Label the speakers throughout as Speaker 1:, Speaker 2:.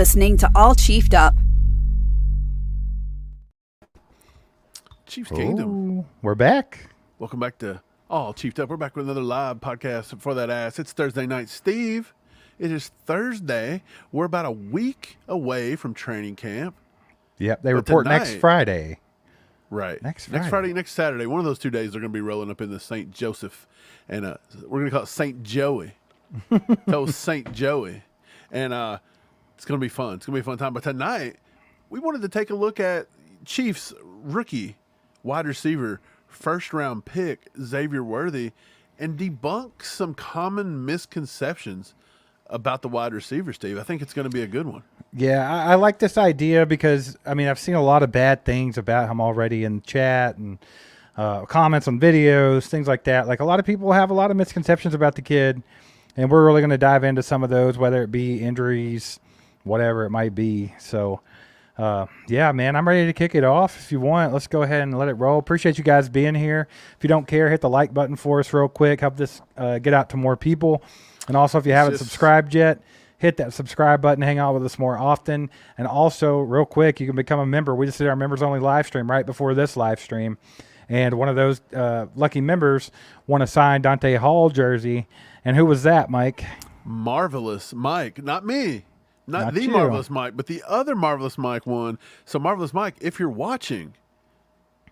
Speaker 1: listening to All Chiefed Up.
Speaker 2: Chiefs Kingdom.
Speaker 3: We're back.
Speaker 2: Welcome back to All Chiefed Up. We're back with another live podcast for that ass. It's Thursday night. Steve, it is Thursday. We're about a week away from training camp.
Speaker 3: Yep, they report next Friday.
Speaker 2: Right.
Speaker 3: Next
Speaker 2: Friday, next Saturday. One of those 2 days they're going to be rolling up in the St. Joseph. And we're going to call it St. Joey. Tell St. Joey. And it's going to be fun. It's going to be a fun time. But tonight, we wanted to take a look at Chiefs rookie wide receiver, first-round pick, Xavier Worthy, and debunk some common misconceptions about the wide receiver, Steve. I think it's going to be a good one.
Speaker 3: Yeah, I like this idea because, I mean, I've seen a lot of bad things about him already in chat and comments on videos, things like that. Like, a lot of people have a lot of misconceptions about the kid, and we're really going to dive into some of those, whether it be injuries, whatever it might be. So, yeah, man, I'm ready to kick it off. If you want, let's go ahead and let it roll. Appreciate you guys being here. If you don't care, hit the like button for us real quick. Help this get out to more people. And also, if you haven't subscribed yet, hit that subscribe button. Hang out with us more often. And also, real quick, you can become a member. We just did our members-only live stream right before this live stream. And one of those lucky members won a signed Dante Hall jersey. And who was that, Mike?
Speaker 2: Marvelous Mike. Not me. Not the
Speaker 3: you.
Speaker 2: Marvelous Mike, but the other Marvelous Mike won. So, Marvelous Mike, if you're watching,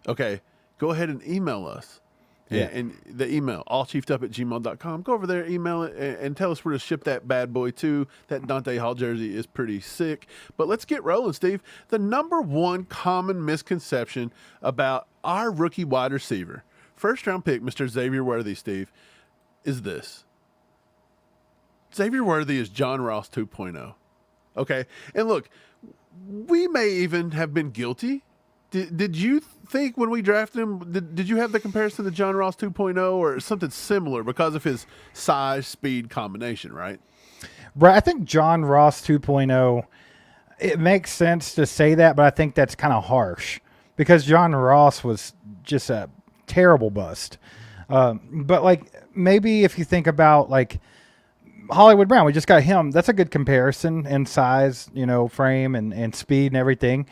Speaker 2: okay, go ahead and email us.
Speaker 3: Yeah.
Speaker 2: And the email, allchiefedup@gmail.com. Go over there, email it, and tell us where to ship that bad boy to. That Dante Hall jersey is pretty sick. But let's get rolling, Steve. The number one common misconception about our rookie wide receiver, first-round pick, Mr. Xavier Worthy, Steve, is this. Xavier Worthy is John Ross 2.0. Okay, and look, we may even have been guilty. Did you think when we drafted him, did you have the comparison to John Ross 2.0 or something similar because of his size, speed combination, right?
Speaker 3: Right. I think John Ross 2.0, it makes sense to say that, but I think that's kind of harsh because John Ross was just a terrible bust. But, like, maybe if you think about, like, Hollywood Brown, we just got him. That's a good comparison in size, you know, frame and speed and everything.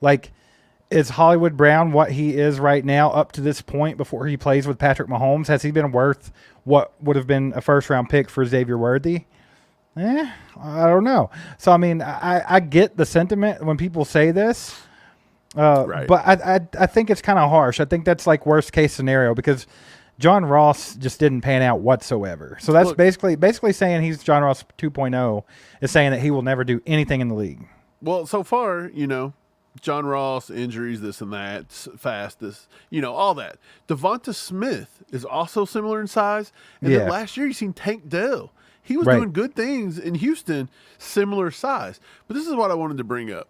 Speaker 3: Like, is Hollywood Brown what he is right now up to this point before he plays with Patrick Mahomes? Has he been worth what would have been a first-round pick for Xavier Worthy? I don't know. So, I mean, I get the sentiment when people say this,
Speaker 2: Right.
Speaker 3: but I think it's kind of harsh. I think that's like worst-case scenario because John Ross just didn't pan out whatsoever. So that's basically saying he's John Ross 2.0 is saying that he will never do anything in the league.
Speaker 2: Well, so far, you know, John Ross, injuries, this and that, fastest, you know, all that. Devonta Smith is also similar in size. And then last year you seen Tank Dell. He was doing good things in Houston, similar size. But this is what I wanted to bring up.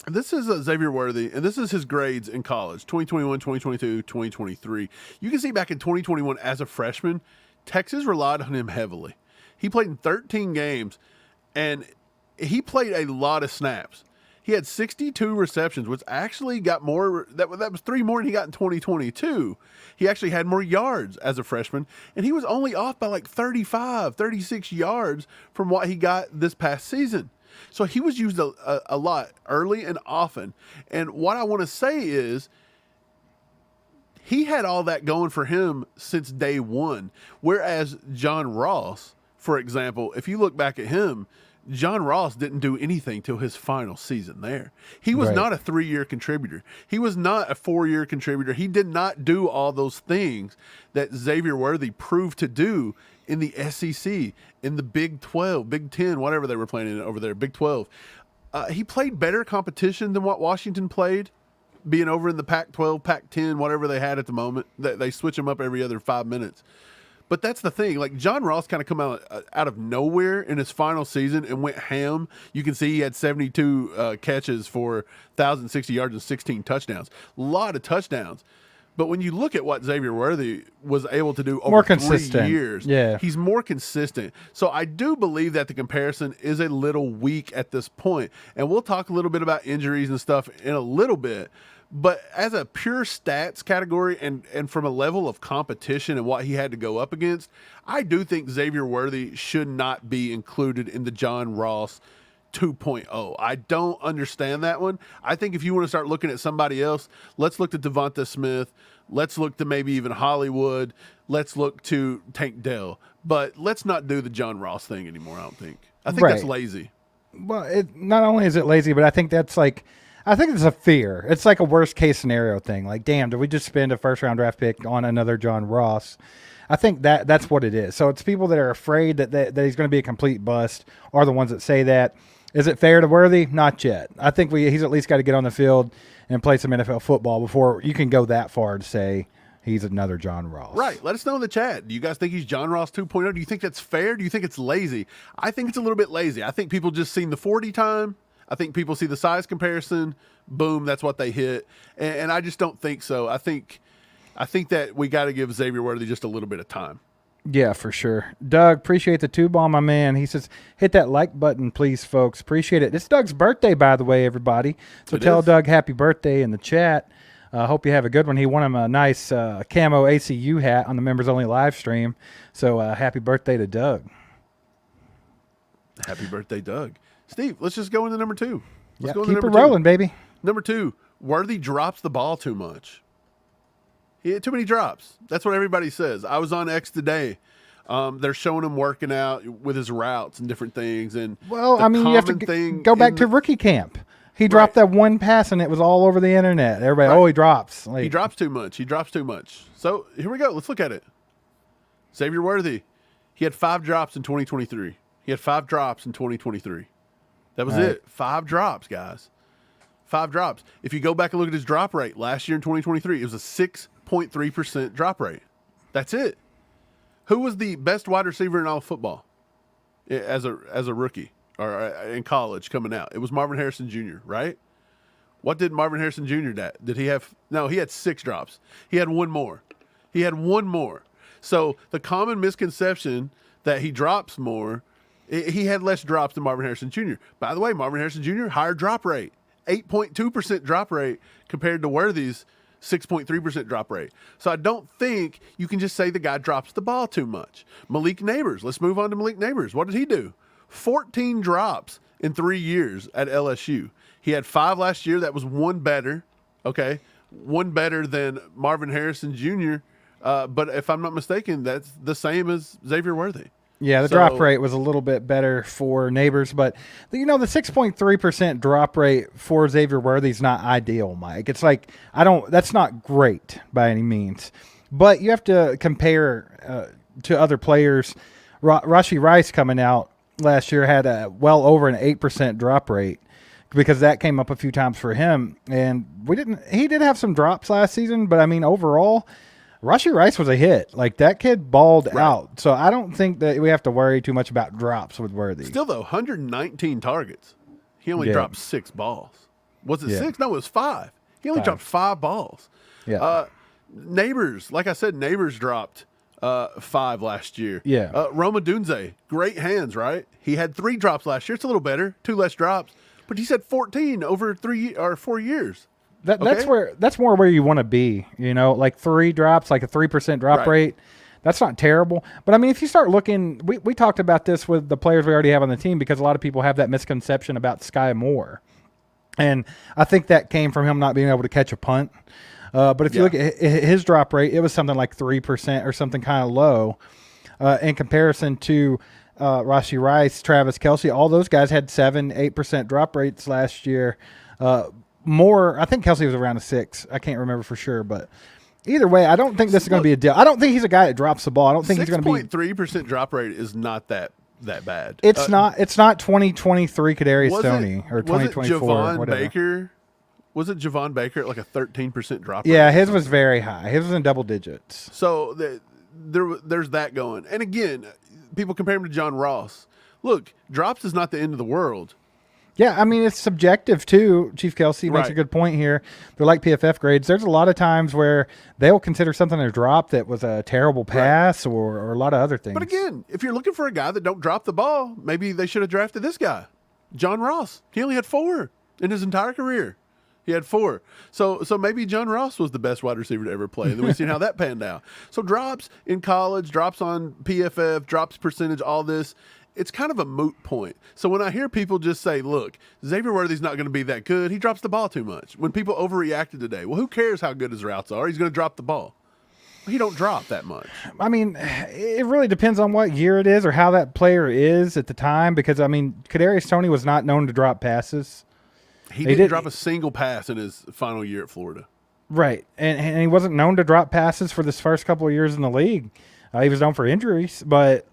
Speaker 2: This is Xavier Worthy, and this is his grades in college, 2021, 2022, 2023. You can see back in 2021 as a freshman, Texas relied on him heavily. He played in 13 games, and he played a lot of snaps. He had 62 receptions, which actually got more. That was 3 more than he got in 2022. He actually had more yards as a freshman, and he was only off by like 35, 36 yards from what he got this past season. So he was used a lot early and often. And what I want to say is he had all that going for him since day one. Whereas John Ross, for example, if you look back at him, John Ross didn't do anything till his final season there. He was not a 3-year contributor. He was not a 4-year contributor. He did not do all those things that Xavier Worthy proved to do in the SEC, in the Big 12, Big 10, whatever they were playing in over there, Big 12. He played better competition than what Washington played, being over in the Pac-12, Pac-10, whatever they had at the moment. They switch them up every other 5 minutes. But that's the thing. Like, John Ross kind of come out of nowhere in his final season and went ham. You can see he had 72 catches for 1,060 yards and 16 touchdowns. A lot of touchdowns. But when you look at what Xavier Worthy was able to do over 3 years, he's more consistent. So I do believe that the comparison is a little weak at this point. And we'll talk a little bit about injuries and stuff in a little bit. But as a pure stats category and from a level of competition and what he had to go up against, I do think Xavier Worthy should not be included in the John Ross 2.0. I don't understand that one. I think if you want to start looking at somebody else, let's look at Devonta Smith. Let's look to maybe even Hollywood. Let's look to Tank Dell. But let's not do the John Ross thing anymore, I don't think. I think that's lazy.
Speaker 3: Well, not only is it lazy, but I think that's like, I think it's a fear. It's like a worst case scenario thing. Like, damn, did we just spend a first round draft pick on another John Ross? I think that's what it is. So it's people that are afraid that he's going to be a complete bust are the ones that say that. Is it fair to Worthy? Not yet. I think he's at least got to get on the field and play some NFL football before you can go that far to say he's another John Ross.
Speaker 2: Right. Let us know in the chat. Do you guys think he's John Ross 2.0? Do you think that's fair? Do you think it's lazy? I think it's a little bit lazy. I think people just seen the 40 time. I think people see the size comparison. Boom, that's what they hit. And I just don't think so. I think that we got to give Xavier Worthy just a little bit of time.
Speaker 3: Yeah, for sure. Doug, appreciate the tube ball, my man. He says, hit that like button, please, folks. Appreciate it. It's Doug's birthday, by the way, everybody. So tell Doug happy birthday in the chat. Hope you have a good one. He won him a nice camo ACU hat on the members-only live stream. So happy birthday to Doug.
Speaker 2: Happy birthday, Doug. Steve, let's just go into number 2.
Speaker 3: Let's go keep it rolling, baby.
Speaker 2: Number 2, Worthy drops the ball too much. He had too many drops. That's what everybody says. I was on X today. They're showing him working out with his routes and different things. And
Speaker 3: well, I mean, you have to go back to rookie camp. He dropped that one pass, and it was all over the internet. Everybody, he drops. Like,
Speaker 2: he drops too much. He drops too much. So here we go. Let's look at it. Xavier Worthy, he had 5 drops in 2023. He had 5 drops in 2023. That was it. 5 drops, guys. 5 drops. If you go back and look at his drop rate last year in 2023, it was a 6.3% drop rate. That's it. Who was the best wide receiver in all of football as a rookie or in college coming out? It was Marvin Harrison Jr., right? What did Marvin Harrison Jr. Did he have? No, he had 6 drops. He had 1 more. He had 1 more. So the common misconception that he drops more, he had less drops than Marvin Harrison Jr. By the way, Marvin Harrison Jr., higher drop rate. 8.2% drop rate compared to Worthy's 6.3% drop rate. So I don't think you can just say the guy drops the ball too much. Malik Neighbors, let's move on to Malik Neighbors. What did he do? 14 drops in 3 years at LSU. He had 5 last year. That was 1 better. Okay. 1 better than Marvin Harrison Jr. But if I'm not mistaken, that's the same as Xavier Worthy.
Speaker 3: Yeah, the drop rate was a little bit better for Neighbors, but the 6.3% drop rate for Xavier Worthy is not ideal, Mike. It's like that's not great by any means, but you have to compare to other players. Rashee Rice coming out last year had well over an 8% drop rate because that came up a few times for him, and he did have some drops last season, but I mean overall, Rashee Rice was a hit. Like, that kid balled out. So I don't think that we have to worry too much about drops with Worthy.
Speaker 2: Still, though, 119 targets. He only dropped 6 balls. Was it 6? No, it was 5. He only dropped 5 balls.
Speaker 3: Yeah.
Speaker 2: Neighbors, like I said, Neighbors dropped 5 last year.
Speaker 3: Yeah.
Speaker 2: Roma Dunze, great hands, right? He had 3 drops last year. It's a little better, 2 less drops. But he said 14 over 3 or 4 years.
Speaker 3: That's more where you want to be, like 3 drops, like a 3% drop rate. That's not terrible. But I mean, if you start looking, we talked about this with the players we already have on the team because a lot of people have that misconception about Sky Moore. And I think that came from him not being able to catch a punt. But if you look at his drop rate, it was something like 3% or something kind of low in comparison to Rashee Rice, Travis Kelce. All those guys had 7-8% drop rates last year. I think Kelce was around a 6. I can't remember for sure, but either way, I don't think this is going to be a deal. I don't think he's a guy that drops the ball. I don't think he's going to be
Speaker 2: 6.3% drop rate is not that bad.
Speaker 3: It's not 2023 Kadarius Toney or 2024
Speaker 2: whatever. Was it Javon Baker at like a 13% drop rate?
Speaker 3: Yeah, his was very high. His was in double digits.
Speaker 2: So there's that going. And again, people compare him to John Ross. Look, drops is not the end of the world.
Speaker 3: Yeah, I mean, it's subjective, too. Chief Kelsey makes a good point here. They're like PFF grades. There's a lot of times where they'll consider something a drop that was a terrible pass or a lot of other things.
Speaker 2: But again, if you're looking for a guy that don't drop the ball, maybe they should have drafted this guy, John Ross. He only had 4 in his entire career. He had 4. So maybe John Ross was the best wide receiver to ever play. And then we've seen how that panned out. So drops in college, drops on PFF, drops percentage, all this. it's kind of a moot point. So when I hear people just say, look, Xavier Worthy's not going to be that good, he drops the ball too much. When people overreacted today, well, who cares how good his routes are? He's going to drop the ball. He don't drop that much.
Speaker 3: I mean, it really depends on what year it is or how that player is at the time. Because I mean, Kadarius Toney was not known to drop passes.
Speaker 2: He didn't drop a single pass in his final year at Florida.
Speaker 3: Right, and he wasn't known to drop passes for this first couple of years in the league. He was known for injuries, but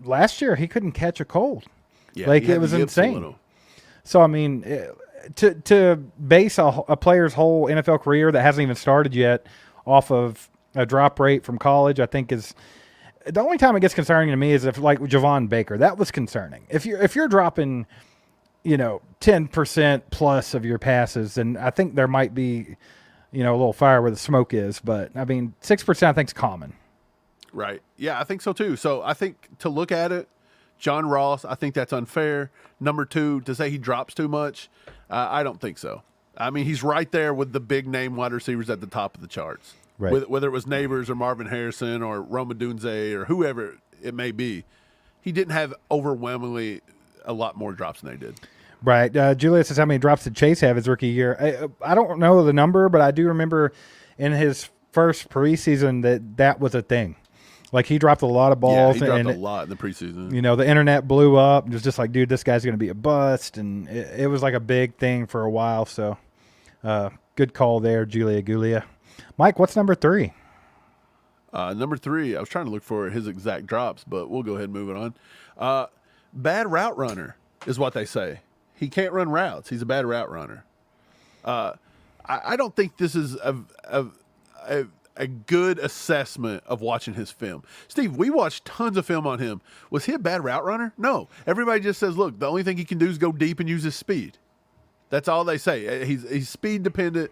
Speaker 3: last year he couldn't catch a cold.
Speaker 2: Yeah,
Speaker 3: it was insane. So I mean, to base a player's whole NFL career that hasn't even started yet off of a drop rate from college, I think is the only time it gets concerning to me is if like Javon Baker, that was concerning. If you're dropping, 10% plus of your passes, then I think there might be, a little fire where the smoke is. But I mean, 6% I think is common.
Speaker 2: Right. Yeah, I think so too. So I think to look at it, John Ross, I think that's unfair. Number 2, to say he drops too much, I don't think so. I mean, he's right there with the big name wide receivers at the top of the charts. Right. Whether it was Neighbors or Marvin Harrison or Rome Odunze or whoever it may be, he didn't have overwhelmingly a lot more drops than they did.
Speaker 3: Right. Julius says, how many drops did Chase have his rookie year? I don't know the number, but I do remember in his first preseason that was a thing. Like, he dropped a lot of balls.
Speaker 2: Yeah, he dropped a lot in the preseason.
Speaker 3: The internet blew up. It was just like, dude, this guy's going to be a bust. And it was like a big thing for a while. So, good call there, Julia. Mike, what's number 3?
Speaker 2: Number 3, I was trying to look for his exact drops, but we'll go ahead and move it on. Bad route runner is what they say. He can't run routes. He's a bad route runner. I don't think this is a good assessment of watching his film. Steve, we watched tons of film on him. Was he a bad route runner? No. Everybody just says, look, the only thing he can do is go deep and use his speed. That's all they say. He's speed dependent,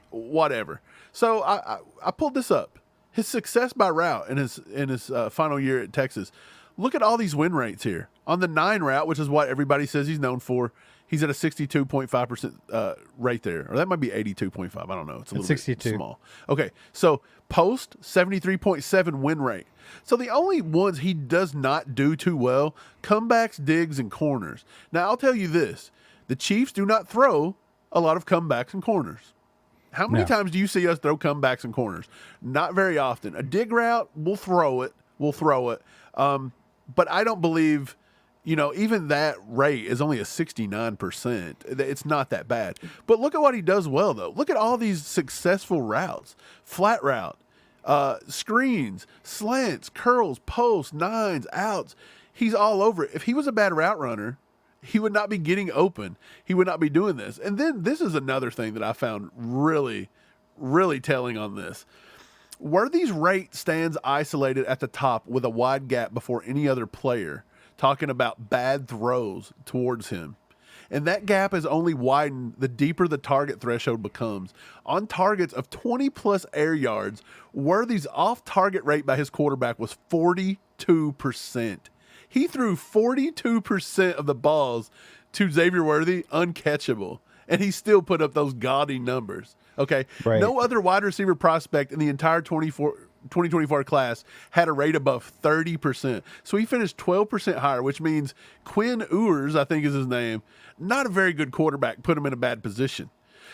Speaker 2: whatever. So I pulled this up. His success by route in his final year at Texas. Look at all these win rates here. On the 9 route, which is what everybody says he's known for, he's at a 62.5% rate there. Or that might be 82.5. I don't know. It's a little 62. Bit small. Okay, so post, 73.7 win rate. So the only ones he does not do too well, comebacks, digs, and corners. Now, I'll tell you this. The Chiefs do not throw a lot of comebacks and corners. How many times do you see us throw comebacks and corners? Not very often. A dig route, we'll throw it. But I don't believe, even that rate is only a 69%. It's not that bad. But look at what he does well, though. Look at all these successful routes. Flat route, screens, slants, curls, posts, nines, outs. He's all over it. If he was a bad route runner, he would not be getting open. He would not be doing this. And then this is another thing that I found really, really telling on this. Worthy's rate stands isolated at the top with a wide gap before any other player, talking about bad throws towards him. And that gap has only widened the deeper the target threshold becomes. On targets of 20-plus air yards, Worthy's off-target rate by his quarterback was 42%. He threw 42% of the balls to Xavier Worthy uncatchable, and he still put up those gaudy numbers. Okay, right. No other wide receiver prospect in the entire 2024 class had a rate above 30%. So he finished 12% higher, which means Quinn Ewers, I think is his name, not a very good quarterback, put him in a bad position.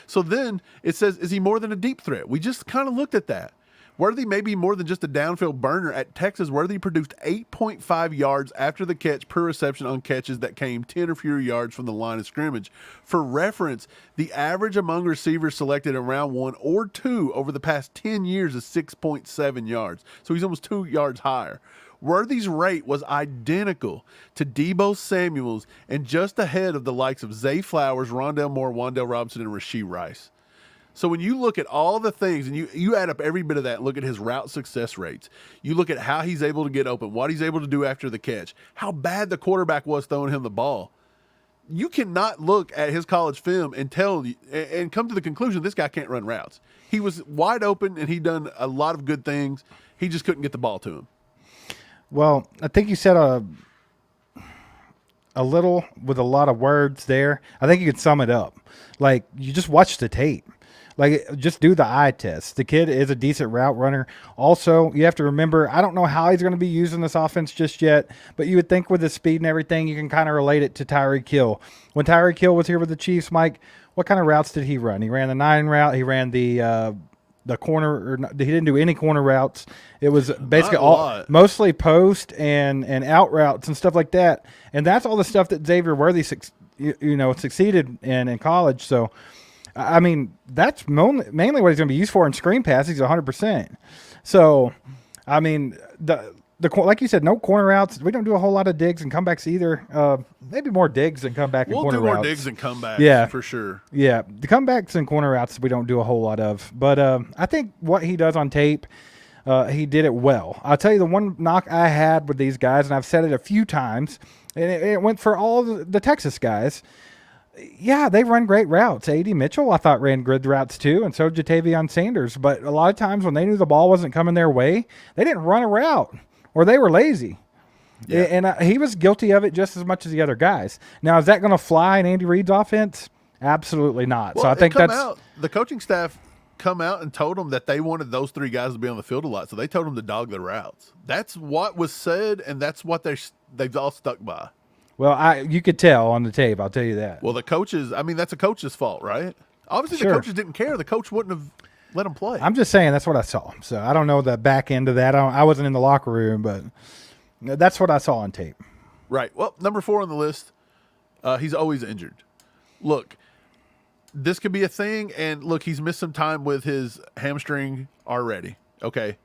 Speaker 2: So then it says, is he more than a deep threat? We just kind of looked at that. Worthy may be more than just a downfield burner. At Texas, Worthy produced 8.5 yards after the catch per reception on catches that came 10 or fewer yards from the line of scrimmage. For reference, the average among receivers selected in round 1 or 2 over the past 10 years is 6.7 yards. So he's almost 2 yards higher. Worthy's rate was identical to Deebo Samuel's and just ahead of the likes of Zay Flowers, Rondell Moore, Wan'Dale Robinson, and Rashee Rice. So when you look at all the things and you add up every bit of that and look at his route success rates, you look at how he's able to get open, what he's able to do after the catch, how bad the quarterback was throwing him the ball, you cannot look at his college film and come to the conclusion this guy can't run routes. He was wide open and he'd done a lot of good things. He just couldn't get the ball to him.
Speaker 3: Well, I think you said a little with a lot of words there. I think you could sum it up. Like, you just watch the tape. Like, just do the eye test. The kid is a decent route runner. Also, you have to remember, I don't know how he's going to be using this offense just yet, but you would think with his speed and everything, you can kind of relate it to Tyreek Hill. When Tyreek Hill was here with the Chiefs, Mike, what kind of routes did he run? He ran the 9 route. He ran the corner, he didn't do any corner routes. It was basically mostly post and out routes and stuff like that. And that's all the stuff that Xavier Worthy succeeded in college. So, I mean, that's mainly what he's going to be used for in screen passes. 100%. So, I mean, the like you said, no corner routes. We don't do a whole lot of digs and comebacks either. Maybe more digs and comeback and corner routes. We'll do more
Speaker 2: digs and comebacks, for sure.
Speaker 3: Yeah, the comebacks and corner routes we don't do a whole lot of. But I think what he does on tape, he did it well. I'll tell you the one knock I had with these guys, and I've said it a few times, and it went for all the Texas guys. Yeah, they run great routes. A.D. Mitchell, I thought, ran good routes too, and so did Jatavion Sanders. But a lot of times when they knew the ball wasn't coming their way, they didn't run a route, or they were lazy. Yeah. And he was guilty of it just as much as the other guys. Now, is that going to fly in Andy Reid's offense? Absolutely not.
Speaker 2: Well,
Speaker 3: so I think
Speaker 2: the coaching staff come out and told them that they wanted those 3 guys to be on the field a lot, so they told them to dog the routes. That's what was said, and that's what they've all stuck by.
Speaker 3: Well, you could tell on the tape, I'll tell you that.
Speaker 2: Well, the coaches, I mean, that's a coach's fault, right? Obviously, the coaches didn't care. The coach wouldn't have let them play.
Speaker 3: I'm just saying that's what I saw. So I don't know the back end of that. I wasn't in the locker room, but that's what I saw on tape.
Speaker 2: Right. Well, number 4 on the list, he's always injured. Look, this could be a thing, and look, he's missed some time with his hamstring already, okay?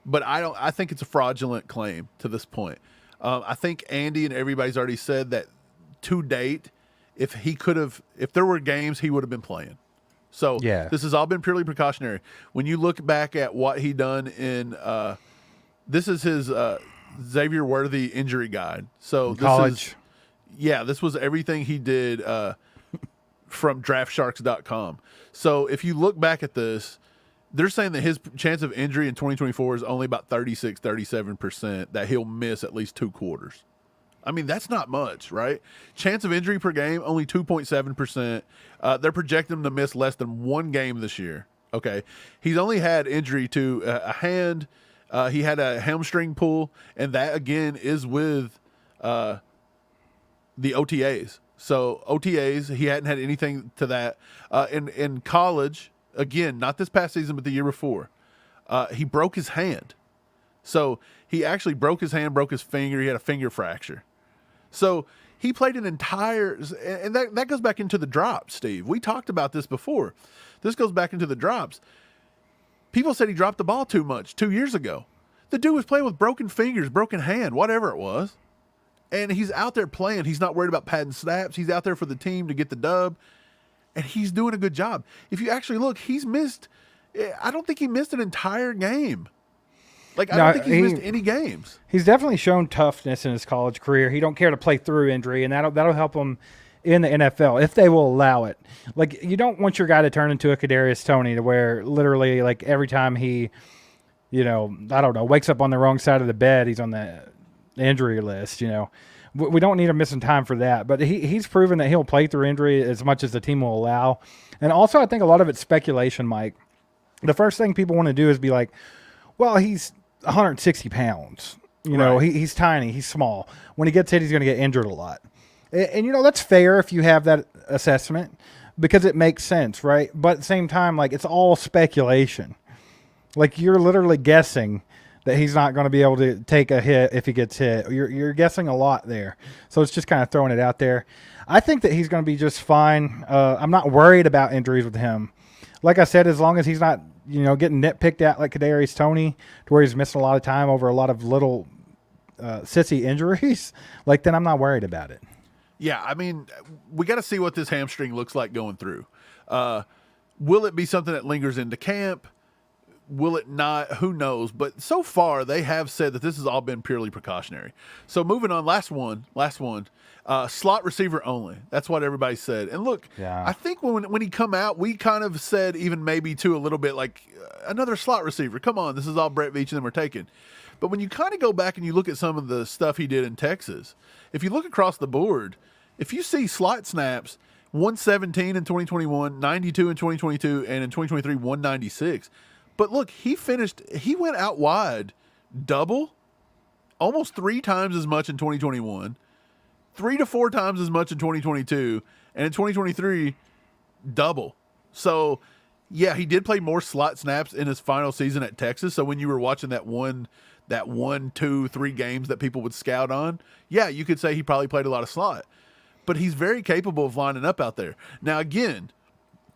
Speaker 2: But I think it's a fraudulent claim to this point. I think Andy and everybody's already said that to date, if there were games, he would have been playing. So this has all been purely precautionary. When you look back at what he done in, this is his Xavier Worthy injury guide. So
Speaker 3: college.
Speaker 2: This was everything he did from DraftSharks.com. So if you look back at this, they're saying that his chance of injury in 2024 is only about 37%, that he'll miss at least 2 quarters. I mean, that's not much, right? Chance of injury per game, only 2.7%. They're projecting him to miss less than 1 game this year, okay? He's only had injury to a hand. He had a hamstring pull, and that, again, is with the OTAs. So OTAs, he hadn't had anything to that. In college, again, not this past season, but the year before, he broke his hand. So he actually broke his hand, broke his finger. He had a finger fracture. So he played an entire, and that goes back into the drops, Steve. We talked about this before. This goes back into the drops. People said he dropped the ball too much 2 years ago. The dude was playing with broken fingers, broken hand, whatever it was. And he's out there playing. He's not worried about padding snaps. He's out there for the team to get the dub. And he's doing a good job. If you actually look, I don't think he missed an entire game. I don't think he's missed any games.
Speaker 3: He's definitely shown toughness in his college career. He don't care to play through injury, and that'll help him in the NFL if they will allow it. Like, you don't want your guy to turn into a Kadarius Toney to where literally, like, every time he, wakes up on the wrong side of the bed, he's on the injury list. We don't need him missing time for that. But he's proven that he'll play through injury as much as the team will allow. And also, I think a lot of it's speculation, Mike. The first thing people want to do is be like, well, he's 160 pounds. He's tiny. He's small. When he gets hit, he's going to get injured a lot. And that's fair if you have that assessment because it makes sense, right? But at the same time, like, it's all speculation. Like, you're literally guessing that he's not going to be able to take a hit if he gets hit. You're guessing a lot there. So it's just kind of throwing it out there. I think that he's going to be just fine. I'm not worried about injuries with him. Like I said, as long as he's not, getting nitpicked at like Kadarius Toney to where he's missing a lot of time over a lot of little sissy injuries, then I'm not worried about it.
Speaker 2: Yeah, I mean, we got to see what this hamstring looks like going through. Will it be something that lingers into camp? Will it not? Who knows? But so far, they have said that this has all been purely precautionary. So moving on, last one, slot receiver only. That's what everybody said. And look, I think when he come out, we kind of said even maybe too a little bit like another slot receiver. Come on, this is all Brett Veach and them are taking. But when you kind of go back and you look at some of the stuff he did in Texas, if you look across the board, if you see slot snaps, 117 in 2021, 92 in 2022, and in 2023, 196. But look, he went out wide double, almost 3 times as much in 2021, 3 to 4 times as much in 2022, and in 2023, double. So, yeah, he did play more slot snaps in his final season at Texas. So when you were watching that 1, 2, 3 games that people would scout on, yeah, you could say he probably played a lot of slot. But he's very capable of lining up out there. Now, again,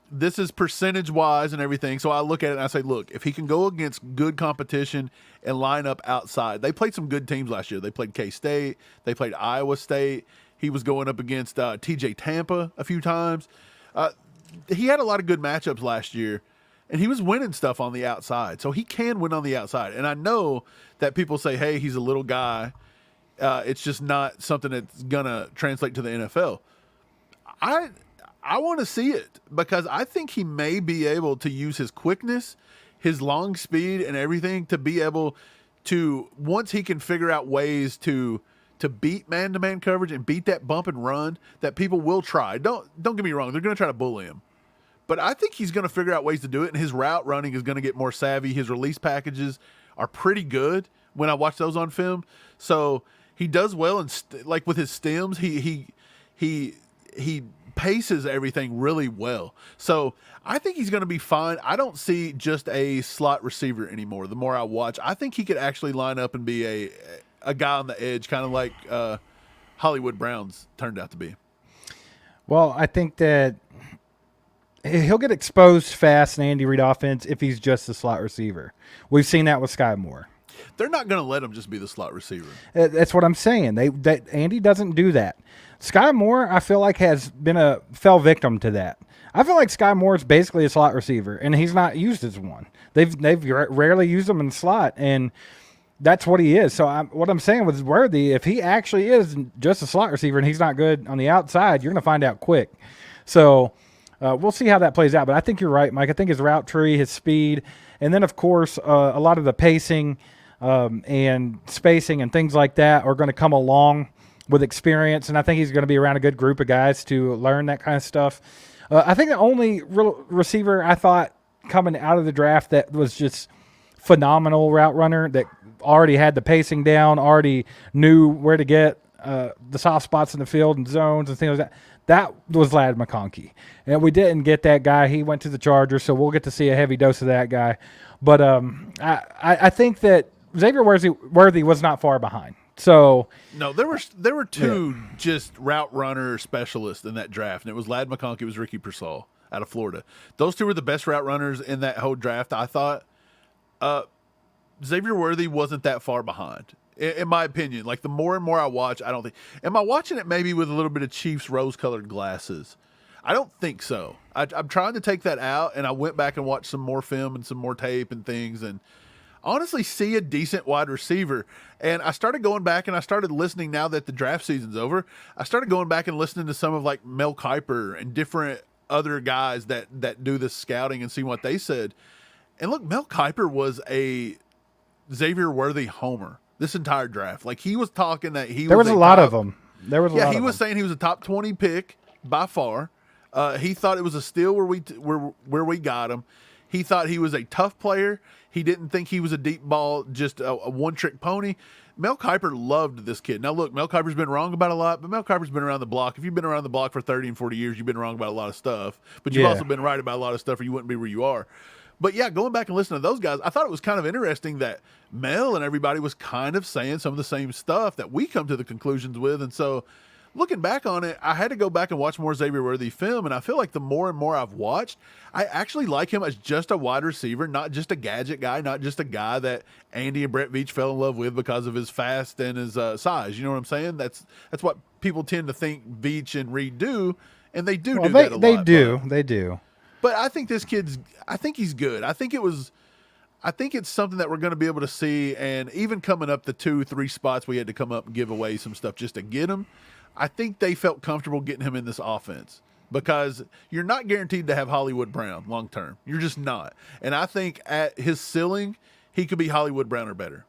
Speaker 2: this is percentage-wise and everything, so I look at it and I say, look, if he can go against good competition and line up outside. They played some good teams last year. They played K-State. They played Iowa State. He was going up against TJ Tampa a few times. He had a lot of good matchups last year, and he was winning stuff on the outside. So he can win on the outside. And I know that people say, hey, he's a little guy. It's just not something that's going to translate to the NFL. I want to see it because I think he may be able to use his quickness, his long speed, and everything to be able to, once he can figure out ways to beat man-to-man coverage and beat that bump and run, that people will try. Don't get me wrong. They're going to try to bully him. But I think he's going to figure out ways to do it, and his route running is going to get more savvy. His release packages are pretty good when I watch those on film. So he does well, and like with his stems, he paces everything really well. So I think he's going to be fine. I don't see just a slot receiver anymore. The more I watch, I think he could actually line up and be a guy on the edge, kind of like Hollywood Brown's turned out to be.
Speaker 3: Well, I think that he'll get exposed fast in Andy Reid offense if he's just a slot receiver. We've seen that with Sky Moore.
Speaker 2: They're not going to let him just be the slot receiver.
Speaker 3: That's what I'm saying. Andy doesn't do that. Sky Moore, I feel like, has been fell victim to that. I feel like Sky Moore is basically a slot receiver, and he's not used as one. They've rarely used him in the slot, and that's what he is. So what I'm saying with Worthy, if he actually is just a slot receiver and he's not good on the outside, you're going to find out quick. So we'll see how that plays out. But I think you're right, Mike. I think his route tree, his speed, and then, of course, a lot of the pacing and spacing and things like that are going to come along with experience, and I think he's going to be around a good group of guys to learn that kind of stuff. I think the only real receiver I thought coming out of the draft that was just phenomenal route runner, that already had the pacing down, already knew where to get the soft spots in the field and zones and things like that, that was Ladd McConkey. And we didn't get that guy. He went to the Chargers, so we'll get to see a heavy dose of that guy. But I think that Xavier Worthy was not far behind. So
Speaker 2: no, there were two just route runner specialists in that draft, and it was Ladd McConkey, it was Ricky Pearsall out of Florida. Those two were the best route runners in that whole draft. I thought Xavier Worthy wasn't that far behind, in my opinion. Like, the more and more I watch, I don't think. Am I watching it maybe with a little bit of Chiefs rose-colored glasses? I don't think so. I'm trying to take that out, and I went back and watched some more film and some more tape and things, and honestly see a decent wide receiver. And I started going back and I started listening now that the draft season's over. I started going back and listening to some of like Mel Kiper and different other guys that do this scouting and see what they said. And look, Mel Kiper was a Xavier Worthy homer this entire draft. Like, he was talking that he
Speaker 3: there was a lot of them. There was a lot of them.
Speaker 2: Yeah, he was saying he was a top 20 pick by far. He thought it was a steal where we got him. He thought he was a tough player. He didn't think he was a deep ball, just a one-trick pony. Mel Kiper loved this kid. Now, look, Mel Kiper's been wrong about a lot, but Mel Kiper's been around the block. If you've been around the block for 30 and 40 years, you've been wrong about a lot of stuff. But you've also been right about a lot of stuff, or you wouldn't be where you are. But, yeah, going back and listening to those guys, I thought it was kind of interesting that Mel and everybody was kind of saying some of the same stuff that we come to the conclusions with. And so, looking back on it, I had to go back and watch more Xavier Worthy film, and I feel like the more and more I've watched, I actually like him as just a wide receiver, not just a gadget guy, not just a guy that Andy and Brett Veach fell in love with because of his fast and his size. You know what I'm saying? That's what people tend to think Veach and Reed do, and they do that a lot.
Speaker 3: They do.
Speaker 2: But I think this kid's – I think he's good. I think it's something that we're going to be able to see, and even coming up the 2-3 spots we had to come up and give away some stuff just to get him, I think they felt comfortable getting him in this offense because you're not guaranteed to have Hollywood Brown long term. You're just not. And I think at his ceiling, he could be Hollywood Brown or better.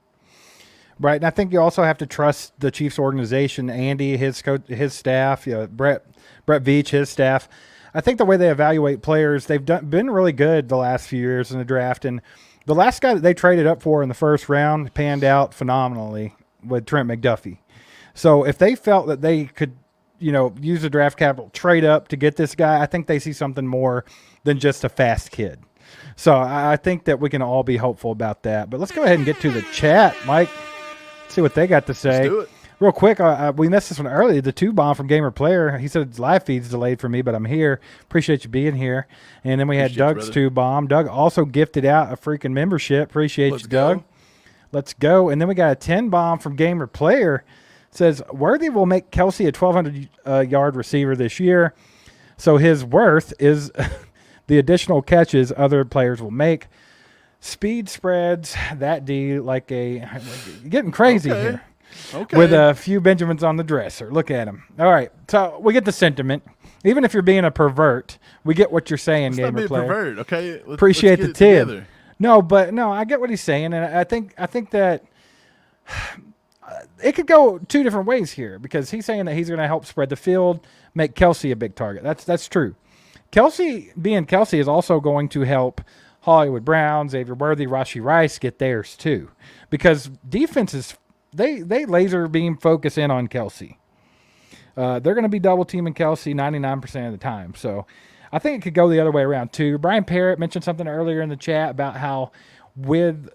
Speaker 3: Right, and I think you also have to trust the Chiefs organization, Andy, his coach, his staff, Brett Veach, his staff. I think the way they evaluate players, they've been really good the last few years in the draft, and the last guy that they traded up for in the first round panned out phenomenally with Trent McDuffie. So if they felt that they could, use the draft capital, trade up to get this guy, I think they see something more than just a fast kid. So I think that we can all be hopeful about that. But let's go ahead and get to the chat, Mike. See what they got to say.
Speaker 2: Let's do it.
Speaker 3: Real quick, we missed this one earlier. The 2-bomb from Gamer Player. He said his live feed's delayed for me, but I'm here. Appreciate you being here. And then we had Doug's 2-bomb. Doug also gifted out a freaking membership. Appreciate you, Doug. Let's go. And then we got a 10-bomb from Gamer Player. Says, Worthy will make Kelsey a 1,200-yard receiver this year. So his worth is the additional catches other players will make. Speed spreads that D like getting crazy here. Okay. With a few Benjamins on the dresser. Look at him. All right. So we get the sentiment. Even if you're being a pervert, we get what you're saying, Gamer Player. Let's not be a pervert, okay?
Speaker 2: Appreciate
Speaker 3: the tip. No, I get what he's saying, and I think that it could go two different ways here because he's saying that he's going to help spread the field, make Kelsey a big target. That's true. Kelsey, being Kelsey, is also going to help Hollywood Brown, Xavier Worthy, Rashee Rice get theirs too, because defenses they laser beam focus in on Kelsey. They're going to be double teaming Kelsey 99% of the time. So I think it could go the other way around too. Brian Parrott mentioned something earlier in the chat about how with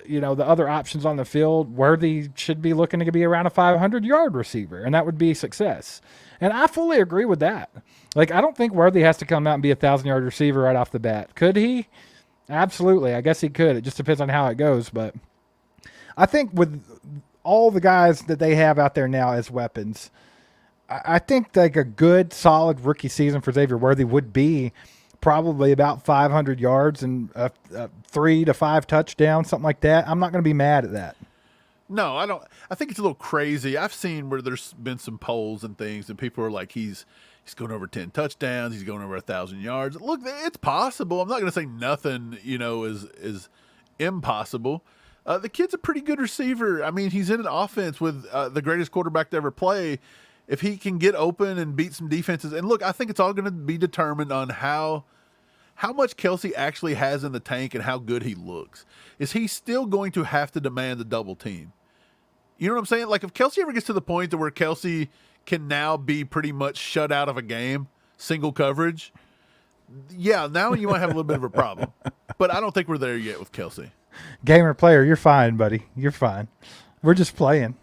Speaker 3: the other options on the field, Worthy should be looking to be around a 500-yard receiver, and that would be success. And I fully agree with that. Like, I don't think Worthy has to come out and be a 1,000-yard receiver right off the bat. Could he? Absolutely. I guess he could. It just depends on how it goes. But I think with all the guys that they have out there now as weapons, I think like a good, solid rookie season for Xavier Worthy would be probably about 500 yards and 3 to 5 touchdowns, something like that. I'm not going to be mad at that.
Speaker 2: No, I don't. I think it's a little crazy. I've seen where there's been some polls and things, and people are like, he's going over 10 touchdowns. He's going over 1,000 yards. Look, it's possible. I'm not going to say nothing, is impossible. The kid's a pretty good receiver. I mean, he's in an offense with the greatest quarterback to ever play. If he can get open and beat some defenses, and look, I think it's all going to be determined on how much Kelsey actually has in the tank and how good he looks. Is he still going to have to demand the double team? You know what I'm saying? Like, if Kelsey ever gets to the point to where Kelsey can now be pretty much shut out of a game, single coverage, yeah, now you might have a little bit of a problem. But I don't think we're there yet with Kelsey.
Speaker 3: Gamer Player, you're fine, buddy. You're fine. We're just playing.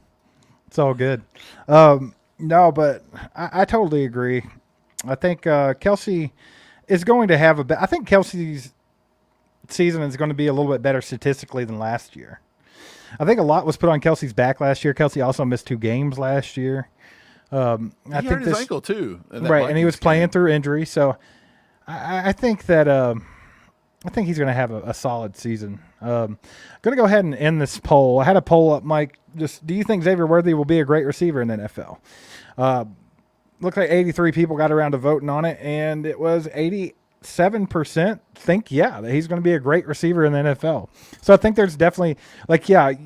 Speaker 3: It's all good. No, but I totally agree. I think Kelsey is going to have I think Kelsey's season is going to be a little bit better statistically than last year. I think a lot was put on Kelsey's back last year. Kelsey also missed 2 games last year.
Speaker 2: He hurt his ankle too.
Speaker 3: Right, and he was playing through injury. So I think that I think he's going to have a solid season. I'm going to go ahead and end this poll. I had a poll up, Mike. Just, do you think Xavier Worthy will be a great receiver in the NFL? Looked like 83 people got around to voting on it, and it was 87% think, that he's going to be a great receiver in the NFL. So I think there's definitely,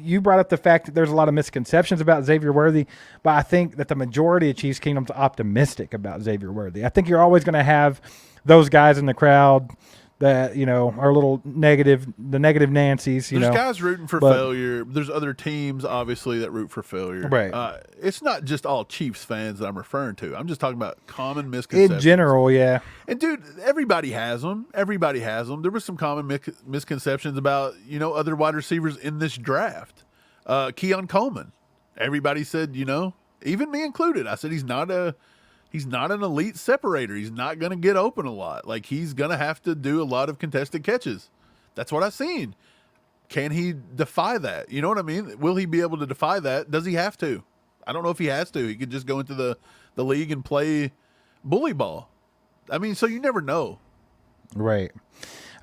Speaker 3: you brought up the fact that there's a lot of misconceptions about Xavier Worthy, but I think that the majority of Chiefs Kingdom's optimistic about Xavier Worthy. I think you're always going to have those guys in the crowd that, are a little negative, the negative Nancy's,
Speaker 2: There's guys rooting for failure. There's other teams, obviously, that root for failure.
Speaker 3: Right.
Speaker 2: It's not just all Chiefs fans that I'm referring to. I'm just talking about common misconceptions.
Speaker 3: In general, yeah.
Speaker 2: And, dude, everybody has them. Everybody has them. There was some common misconceptions about, other wide receivers in this draft. Keon Coleman. Everybody said, even me included, I said he's not an elite separator. He's not going to get open a lot. Like, he's going to have to do a lot of contested catches. That's what I've seen. Can he defy that? You know what I mean? Will he be able to defy that? Does he have to? I don't know if he has to. He could just go into the league and play bully ball. I mean, so you never know.
Speaker 3: Right.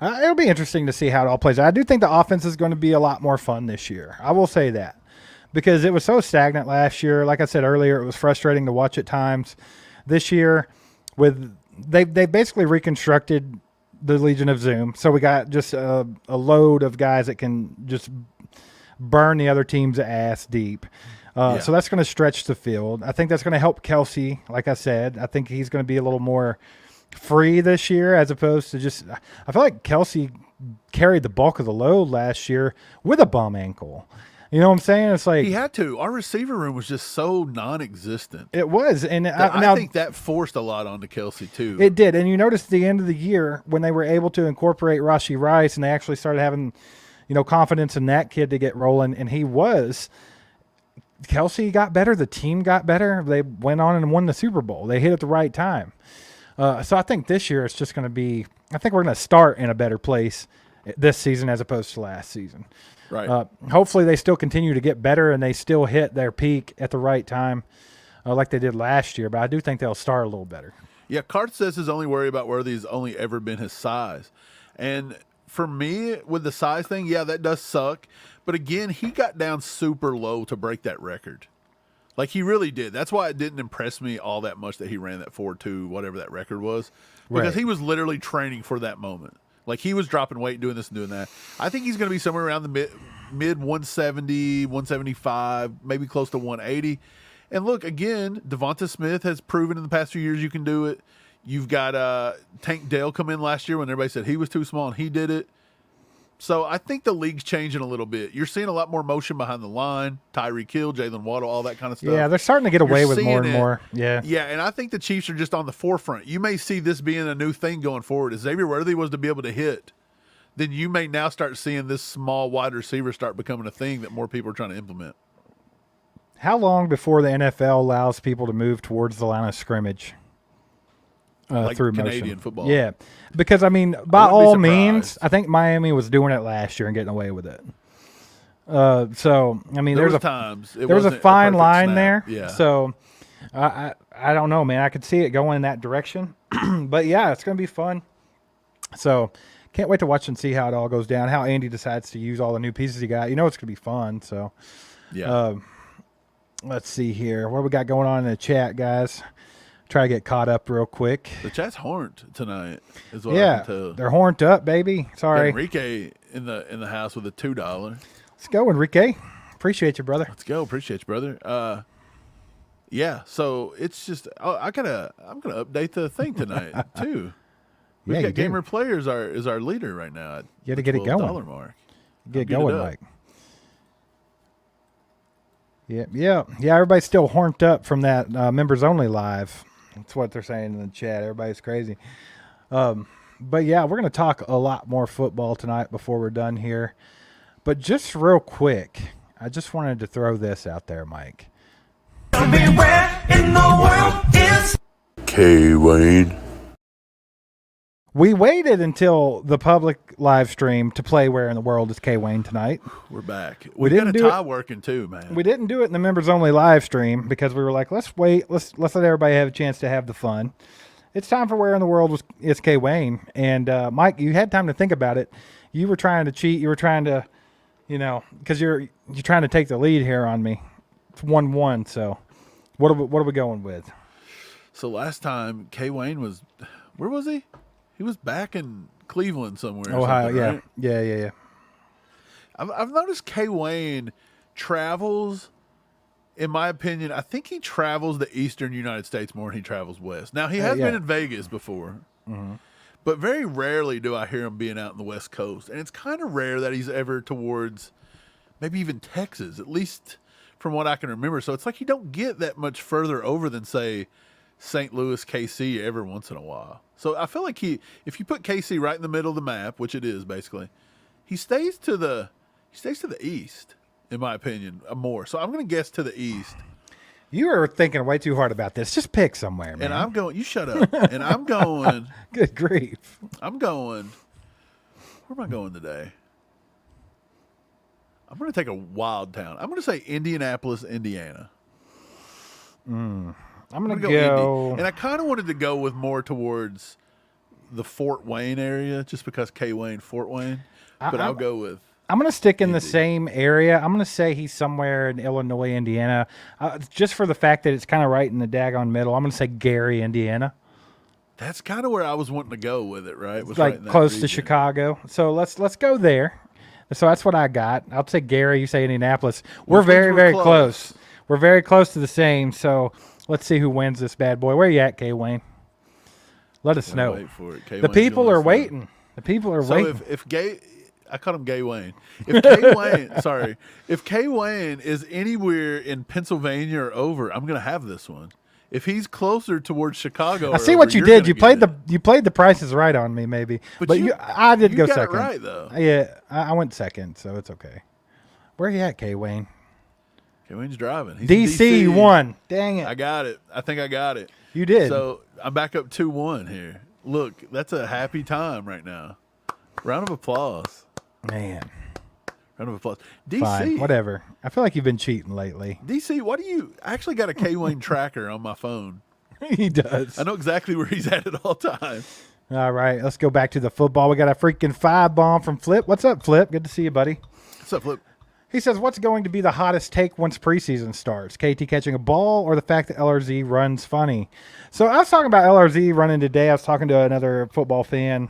Speaker 3: It'll be interesting to see how it all plays out. I do think the offense is going to be a lot more fun this year. I will say that. Because it was so stagnant last year. Like I said earlier, it was frustrating to watch at times. This year, they basically reconstructed the Legion of Zoom. So we got just a load of guys that can just burn the other team's ass deep. So that's going to stretch the field. I think that's going to help Kelsey. Like I said, I think he's going to be a little more free this year as opposed to just – I feel like Kelsey carried the bulk of the load last year with a bum ankle. You know what I'm saying? It's like
Speaker 2: he had to. Our receiver room was just so non-existent.
Speaker 3: It was, and
Speaker 2: I think that forced a lot onto Kelsey too.
Speaker 3: It did, and you noticed at the end of the year when they were able to incorporate Rashee Rice, and they actually started having, confidence in that kid to get rolling, and he was. Kelsey got better. The team got better. They went on and won the Super Bowl. They hit at the right time. So I think this year it's just going to be. I think we're going to start in a better place this season as opposed to last season.
Speaker 2: Right.
Speaker 3: Hopefully they still continue to get better and they still hit their peak at the right time like they did last year. But I do think they'll start a little better.
Speaker 2: Yeah, Cart says his only worry about Worthy has only ever been his size. And for me, with the size thing, yeah, that does suck. But again, he got down super low to break that record. Like, he really did. That's why it didn't impress me all that much that he ran that 4.2, whatever that record was. Because he was literally training for that moment. Like, he was dropping weight, doing this and doing that. I think he's going to be somewhere around the mid 170, 175, maybe close to 180. And look, again, Devonta Smith has proven in the past few years you can do it. You've got Tank Dell come in last year when everybody said he was too small, and he did it. So I think the league's changing a little bit. You're seeing a lot more motion behind the line, Tyreek Hill, Jalen Waddle, all that kind of stuff.
Speaker 3: Yeah, they're starting to get away with more and more. Yeah.
Speaker 2: Yeah, and I think the Chiefs are just on the forefront. You may see this being a new thing going forward. If Xavier Worthy was to be able to hit, then you may now start seeing this small wide receiver start becoming a thing that more people are trying to implement.
Speaker 3: How long before the NFL allows people to move towards the line of scrimmage?
Speaker 2: Like
Speaker 3: through
Speaker 2: Canadian
Speaker 3: motion.
Speaker 2: football.
Speaker 3: Yeah, because, I mean, by all means, I think Miami was doing it last year and getting away with it. So, I mean, there was a fine line there.
Speaker 2: Yeah.
Speaker 3: So, I don't know, man. I could see it going in that direction. But, yeah, it's going to be fun. So, can't wait to watch and see how it all goes down, how Andy decides to use all the new pieces he got. It's going to be fun. So,
Speaker 2: yeah.
Speaker 3: Let's see here. What do we got going on in the chat, guys? Try to get caught up real quick.
Speaker 2: The chat's horned tonight, is what I can tell.
Speaker 3: They're horned up, baby. Sorry.
Speaker 2: Got Enrique in the house with a $2.
Speaker 3: Let's go, Enrique. Appreciate you, brother.
Speaker 2: Let's go. Appreciate you, brother. Yeah. So it's just I'm gonna update the thing tonight too. We've got Gamer Player is our leader right now.
Speaker 3: You got to get it going.
Speaker 2: $12 mark.
Speaker 3: Get going, Mike. Yeah. Everybody's still horned up from that members only live. That's what they're saying in the chat. Everybody's crazy. But yeah, we're going to talk a lot more football tonight before we're done here. But just real quick, I just wanted to throw this out there, Mike.
Speaker 1: Where in the world is
Speaker 2: KWayne?
Speaker 3: We waited until the public live stream to play Where in the World is KWayne tonight.
Speaker 2: We're back.
Speaker 3: We didn't
Speaker 2: got a tie working too, man.
Speaker 3: We didn't do it in the members only live stream because we were like, let's wait. Let's let everybody have a chance to have the fun. It's time for Where in the World is KWayne. And Mike, you had time to think about it. You were trying to cheat. You were trying to, because you're trying to take the lead here on me. It's 1-1. So what are we going with?
Speaker 2: So last time KWayne was, where was he? He was back in Cleveland somewhere.
Speaker 3: Ohio,
Speaker 2: yeah.
Speaker 3: Right? Yeah.
Speaker 2: I've noticed KWayne travels, in my opinion, I think he travels the eastern United States more than he travels west. Now, he has been in Vegas before, but very rarely do I hear him being out in the West Coast. And it's kind of rare that he's ever towards maybe even Texas, at least from what I can remember. So it's like you don't get that much further over than, say, St. Louis, KC every once in a while. So I feel like if you put KC right in the middle of the map, which it is basically, he stays to the east, in my opinion, more. So I'm going to guess to the east.
Speaker 3: You are thinking way too hard about this. Just pick somewhere, man.
Speaker 2: And I'm going. You shut up. And I'm going.
Speaker 3: Good grief.
Speaker 2: I'm going. Where am I going today? I'm going to take a wild town. I'm going to say Indianapolis, Indiana.
Speaker 3: I'm going to go.
Speaker 2: Indy. And I kind of wanted to go with more towards the Fort Wayne area, just because KWayne, Fort Wayne. But I'll go with.
Speaker 3: I'm going to stick in the same area. I'm going to say he's somewhere in Illinois, Indiana, just for the fact that it's kind of right in the daggone middle. I'm going to say Gary, Indiana.
Speaker 2: That's kind of where I was wanting to go with it, right? It was
Speaker 3: like
Speaker 2: right in that
Speaker 3: close
Speaker 2: region.
Speaker 3: to Chicago. So let's go there. So that's what I got. I'll say Gary. You say Indianapolis. We're
Speaker 2: Which means
Speaker 3: very,
Speaker 2: we're
Speaker 3: very
Speaker 2: close.
Speaker 3: close. We're very close to the same. So let's see who wins this bad boy. Where you at, KWayne? Let us know.
Speaker 2: Wait for it.
Speaker 3: The people are waiting. The people are
Speaker 2: So
Speaker 3: waiting.
Speaker 2: if Gay, I called him KWayne. If KWayne, sorry, if KWayne is anywhere in Pennsylvania or over, I'm gonna have this one. If he's closer towards Chicago,
Speaker 3: I
Speaker 2: or
Speaker 3: see
Speaker 2: over,
Speaker 3: what you
Speaker 2: you're
Speaker 3: did.
Speaker 2: gonna
Speaker 3: You
Speaker 2: get
Speaker 3: played
Speaker 2: it.
Speaker 3: you played the prices right on me, maybe. But I did
Speaker 2: you
Speaker 3: go
Speaker 2: got
Speaker 3: second.
Speaker 2: It right though.
Speaker 3: Yeah, I went second, so it's okay. Where you at, KWayne?
Speaker 2: KWayne's driving. He's
Speaker 3: DC,
Speaker 2: in DC
Speaker 3: won. Dang it.
Speaker 2: I got it. I think I got it.
Speaker 3: You did.
Speaker 2: So I'm back up 2-1 here. Look, that's a happy time right now. Round of applause.
Speaker 3: Man.
Speaker 2: Round of applause. DC.
Speaker 3: Fine, whatever. I feel like you've been cheating lately.
Speaker 2: DC, what do you I actually got a KWayne tracker on my phone.
Speaker 3: He does.
Speaker 2: I know exactly where he's at all times.
Speaker 3: All right, let's go back to the football. We got a freaking 5-bomb from Flip. What's up, Flip? Good to see you, buddy.
Speaker 2: What's up, Flip?
Speaker 3: He says, what's going to be the hottest take once preseason starts? KT catching a ball or the fact that LRZ runs funny? So I was talking about LRZ running today. I was talking to another football fan,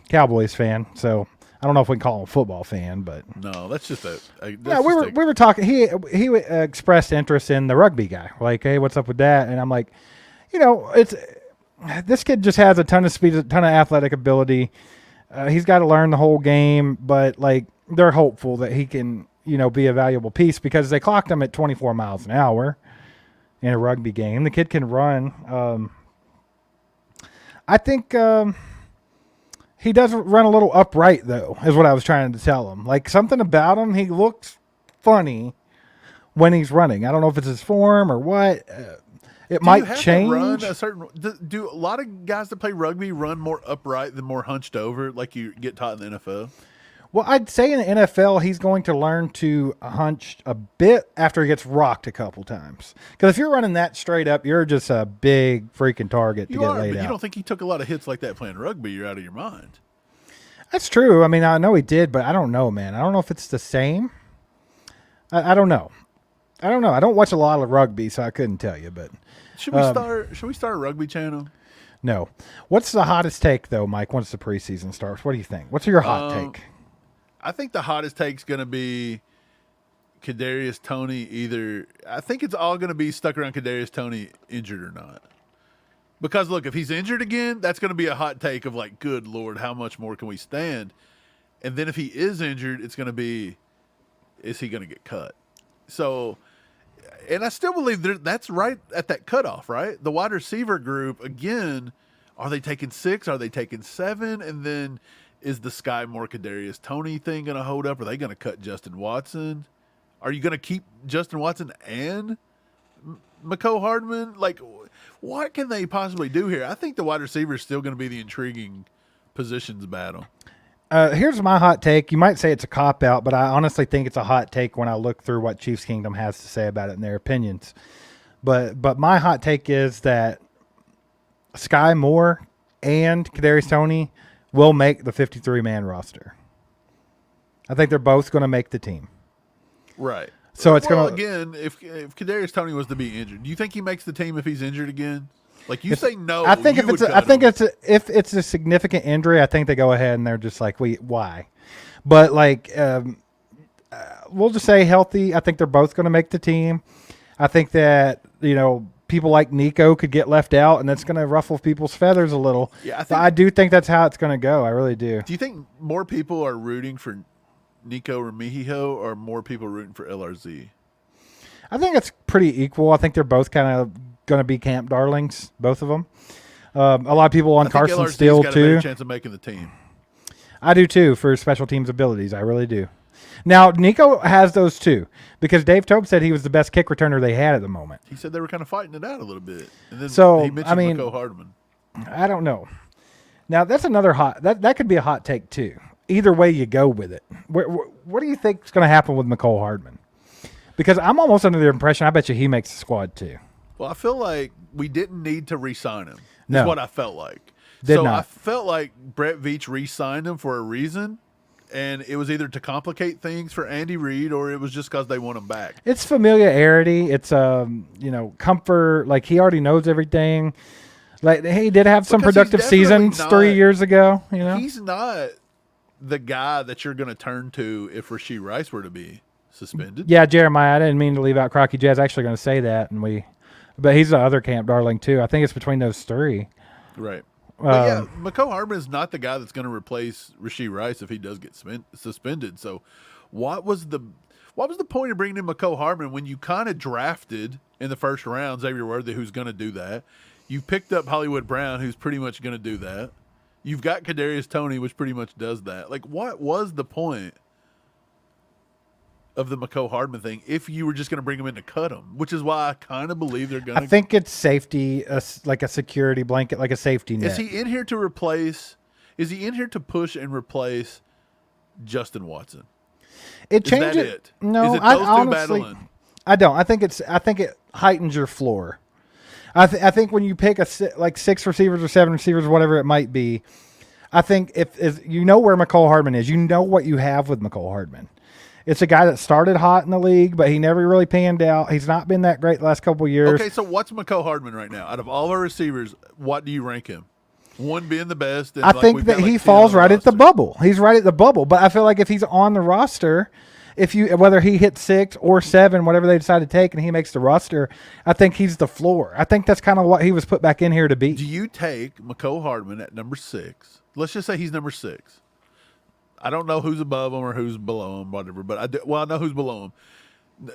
Speaker 3: Cowboys fan. So I don't know if we can call him a football fan, but
Speaker 2: No, that's just
Speaker 3: yeah, we were talking. He expressed interest in the rugby guy. Like, hey, what's up with that? And I'm like, this kid just has a ton of speed, a ton of athletic ability. He's got to learn the whole game, but like they're hopeful that he can, be a valuable piece because they clocked him at 24 miles an hour in a rugby game. The kid can run. I think he does run a little upright, though, is what I was trying to tell him. Like something about him, he looks funny when he's running. I don't know if it's his form or what. It might change.
Speaker 2: Run a certain, do a lot of guys that play rugby run more upright than more hunched over, like you get taught in the NFL?
Speaker 3: Well, I'd say in the NFL, he's going to learn to hunch a bit after he gets rocked a couple times. Because if you're running that straight up, you're just a big freaking target to get laid
Speaker 2: but
Speaker 3: out.
Speaker 2: you don't think he took a lot of hits like that playing rugby? You're out of your mind.
Speaker 3: That's true. I mean, I know he did, but I don't know, man. I don't know if it's the same. I don't know. I don't watch a lot of rugby, so I couldn't tell you. But
Speaker 2: should we start a rugby channel?
Speaker 3: No. What's the hottest take, though, Mike, once the preseason starts? What do you think? What's your hot take?
Speaker 2: I think the hottest take's going to be Kadarius Toney I think it's all going to be stuck around Kadarius Toney injured or not. Because, look, if he's injured again, that's going to be a hot take of like, good Lord, how much more can we stand? And then if he is injured, it's going to be, is he going to get cut? So, and I still believe that's right at that cutoff, right? The wide receiver group, again, are they taking 6? Are they taking 7? And then is the Sky Moore Kadarius Toney thing going to hold up? Are they going to cut Justin Watson? Are you going to keep Justin Watson and Mecole Hardman? Like, what can they possibly do here? I think the wide receiver is still going to be the intriguing positions battle.
Speaker 3: Here's my hot take. You might say it's a cop-out, but I honestly think it's a hot take when I look through what Chiefs Kingdom has to say about it and their opinions. But my hot take is that Sky Moore and Kadarius Toney will make the 53-man roster. I think they're both going to make the team.
Speaker 2: Right.
Speaker 3: So it's going to
Speaker 2: again. If Kadarius Toney was to be injured, do you think he makes the team if he's injured again? Like you say, no.
Speaker 3: I think if it's a significant injury, I think they go ahead and they're just like, why? But like, we'll just say healthy. I think they're both going to make the team. I think that people like Nico could get left out, and that's going to ruffle people's feathers a little. Yeah, I do think that's how it's going to go. I really do.
Speaker 2: Do you think more people are rooting for Nico Remigio or more people rooting for LRZ?
Speaker 3: I think it's pretty equal. I think they're both kind of going to be camp darlings, both of them. A lot of people on Carson Steele
Speaker 2: got
Speaker 3: too.
Speaker 2: A better chance of making the team.
Speaker 3: I do too for special teams abilities. I really do. Now, Nico has those too because Dave Tope said he was the best kick returner they had at the moment.
Speaker 2: He said they were kind of fighting it out a little bit. And then he mentioned Mecole Hardman.
Speaker 3: I don't know. Now, that's another that could be a hot take too. Either way you go with it. What do you think is going to happen with Mecole Hardman? Because I'm almost under the impression I bet you he makes the squad too.
Speaker 2: Well, I feel like we didn't need to re-sign him.
Speaker 3: No.
Speaker 2: That's what I felt like. I felt like Brett Veach re-signed him for a reason, and it was either to complicate things for Andy Reid or it was just because they want him back.
Speaker 3: It's familiarity. It's comfort. Like he already knows everything. Like he did have some productive seasons 3 years ago.
Speaker 2: He's not the guy that you're going to turn to if Rashee Rice were to be suspended.
Speaker 3: Yeah, Jeremiah, I didn't mean to leave out Crocky Jazz. Actually going to say that, but he's the other camp darling too. I think it's between those three.
Speaker 2: Right. But yeah, Mecole Hardman is not the guy that's going to replace Rashee Rice if he does get suspended. So what was the point of bringing in Mecole Hardman when you kind of drafted in the first round Xavier Worthy, who's going to do that? You picked up Hollywood Brown, who's pretty much going to do that. You've got Kadarius Toney, which pretty much does that. Like, what was the point of the Mecole Hardman thing if you were just going to bring him in to cut him? Which is why I kind of believe they're going to.
Speaker 3: I think it's safety, like a security blanket, like a safety net.
Speaker 2: Is he in here to replace? Is he in here to push and replace Justin Watson?
Speaker 3: It changes.
Speaker 2: Is that it?
Speaker 3: No,
Speaker 2: is it
Speaker 3: I
Speaker 2: those two
Speaker 3: honestly,
Speaker 2: battling?
Speaker 3: I don't. I think it heightens your floor. I think when you pick like 6 receivers or 7 receivers, whatever it might be, I think if you know where Mecole Hardman is, you know what you have with Mecole Hardman. It's a guy that started hot in the league, but he never really panned out. He's not been that great the last couple of years.
Speaker 2: Okay, so what's Mecole Hardman right now? Out of all our receivers, what do you rank him? One being the best. And
Speaker 3: I think that he falls right at the bubble. He's right at the bubble, but I feel like if he's on the roster, whether he hits 6 or 7, whatever they decide to take, and he makes the roster, I think he's the floor. I think that's kind of what he was put back in here to be.
Speaker 2: Do you take Mecole Hardman at number 6? Let's just say he's number 6. I don't know who's above him or who's below him, whatever, but I know who's below him.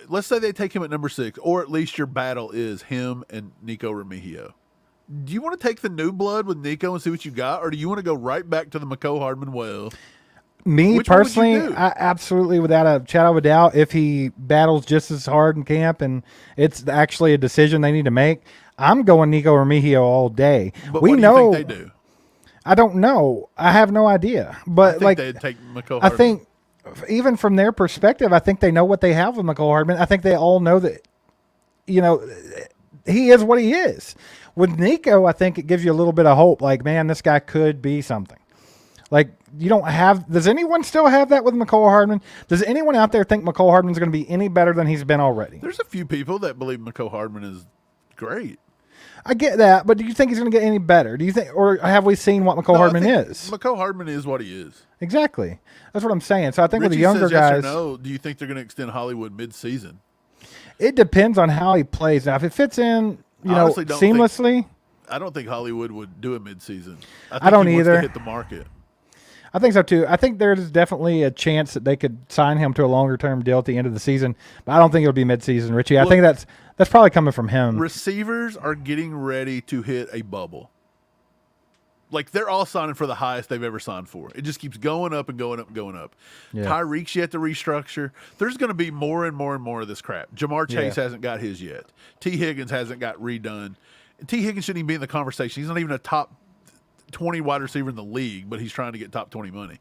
Speaker 2: Let's say they take him at number 6, or at least your battle is him and Nico Remigio. Do you want to take the new blood with Nico and see what you got, or do you want to go right back to the Mecole Hardman well?
Speaker 3: Me personally, I absolutely, without a shadow of a doubt, if he battles just as hard in camp and it's actually a decision they need to make, I'm going Nico Remigio all day.
Speaker 2: But what do you think they do?
Speaker 3: I don't know. I have no idea. But
Speaker 2: I think they'd take Mecole Hardman.
Speaker 3: I think even from their perspective, I think they know what they have with Mecole Hardman. I think they all know that, he is what he is. With Nico, I think it gives you a little bit of hope. Like, man, this guy could be something. Like, does anyone still have that with Mecole Hardman? Does anyone out there think Mecole Hardman's going to be any better than he's been already?
Speaker 2: There's a few people that believe Mecole Hardman is great.
Speaker 3: I get that, but do you think he's going to get any better? Do you think, or have we seen what Mecole Hardman is?
Speaker 2: Mecole Hardman is what he is.
Speaker 3: Exactly. That's what I'm saying. So I think
Speaker 2: Richie
Speaker 3: with the younger
Speaker 2: says yes
Speaker 3: guys,
Speaker 2: or no, do you think they're going to extend Hollywood mid-season?
Speaker 3: It depends on how he plays. Now, if it fits in, seamlessly,
Speaker 2: I don't think Hollywood would do it mid-season.
Speaker 3: I don't either.
Speaker 2: Wants to hit the market.
Speaker 3: I think so too. I think there's definitely a chance that they could sign him to a longer-term deal at the end of the season, but I don't think it'll be mid-season, Richie. I think that's probably coming from him.
Speaker 2: Receivers are getting ready to hit a bubble. Like, they're all signing for the highest they've ever signed for. It just keeps going up and going up and going up. Yeah. Tyreek's yet to restructure. There's going to be more and more and more of this crap. Jamar Chase hasn't got his yet. T. Higgins hasn't got redone. T. Higgins shouldn't even be in the conversation. He's not even a top 20 wide receiver in the league, but he's trying to get top 20 money.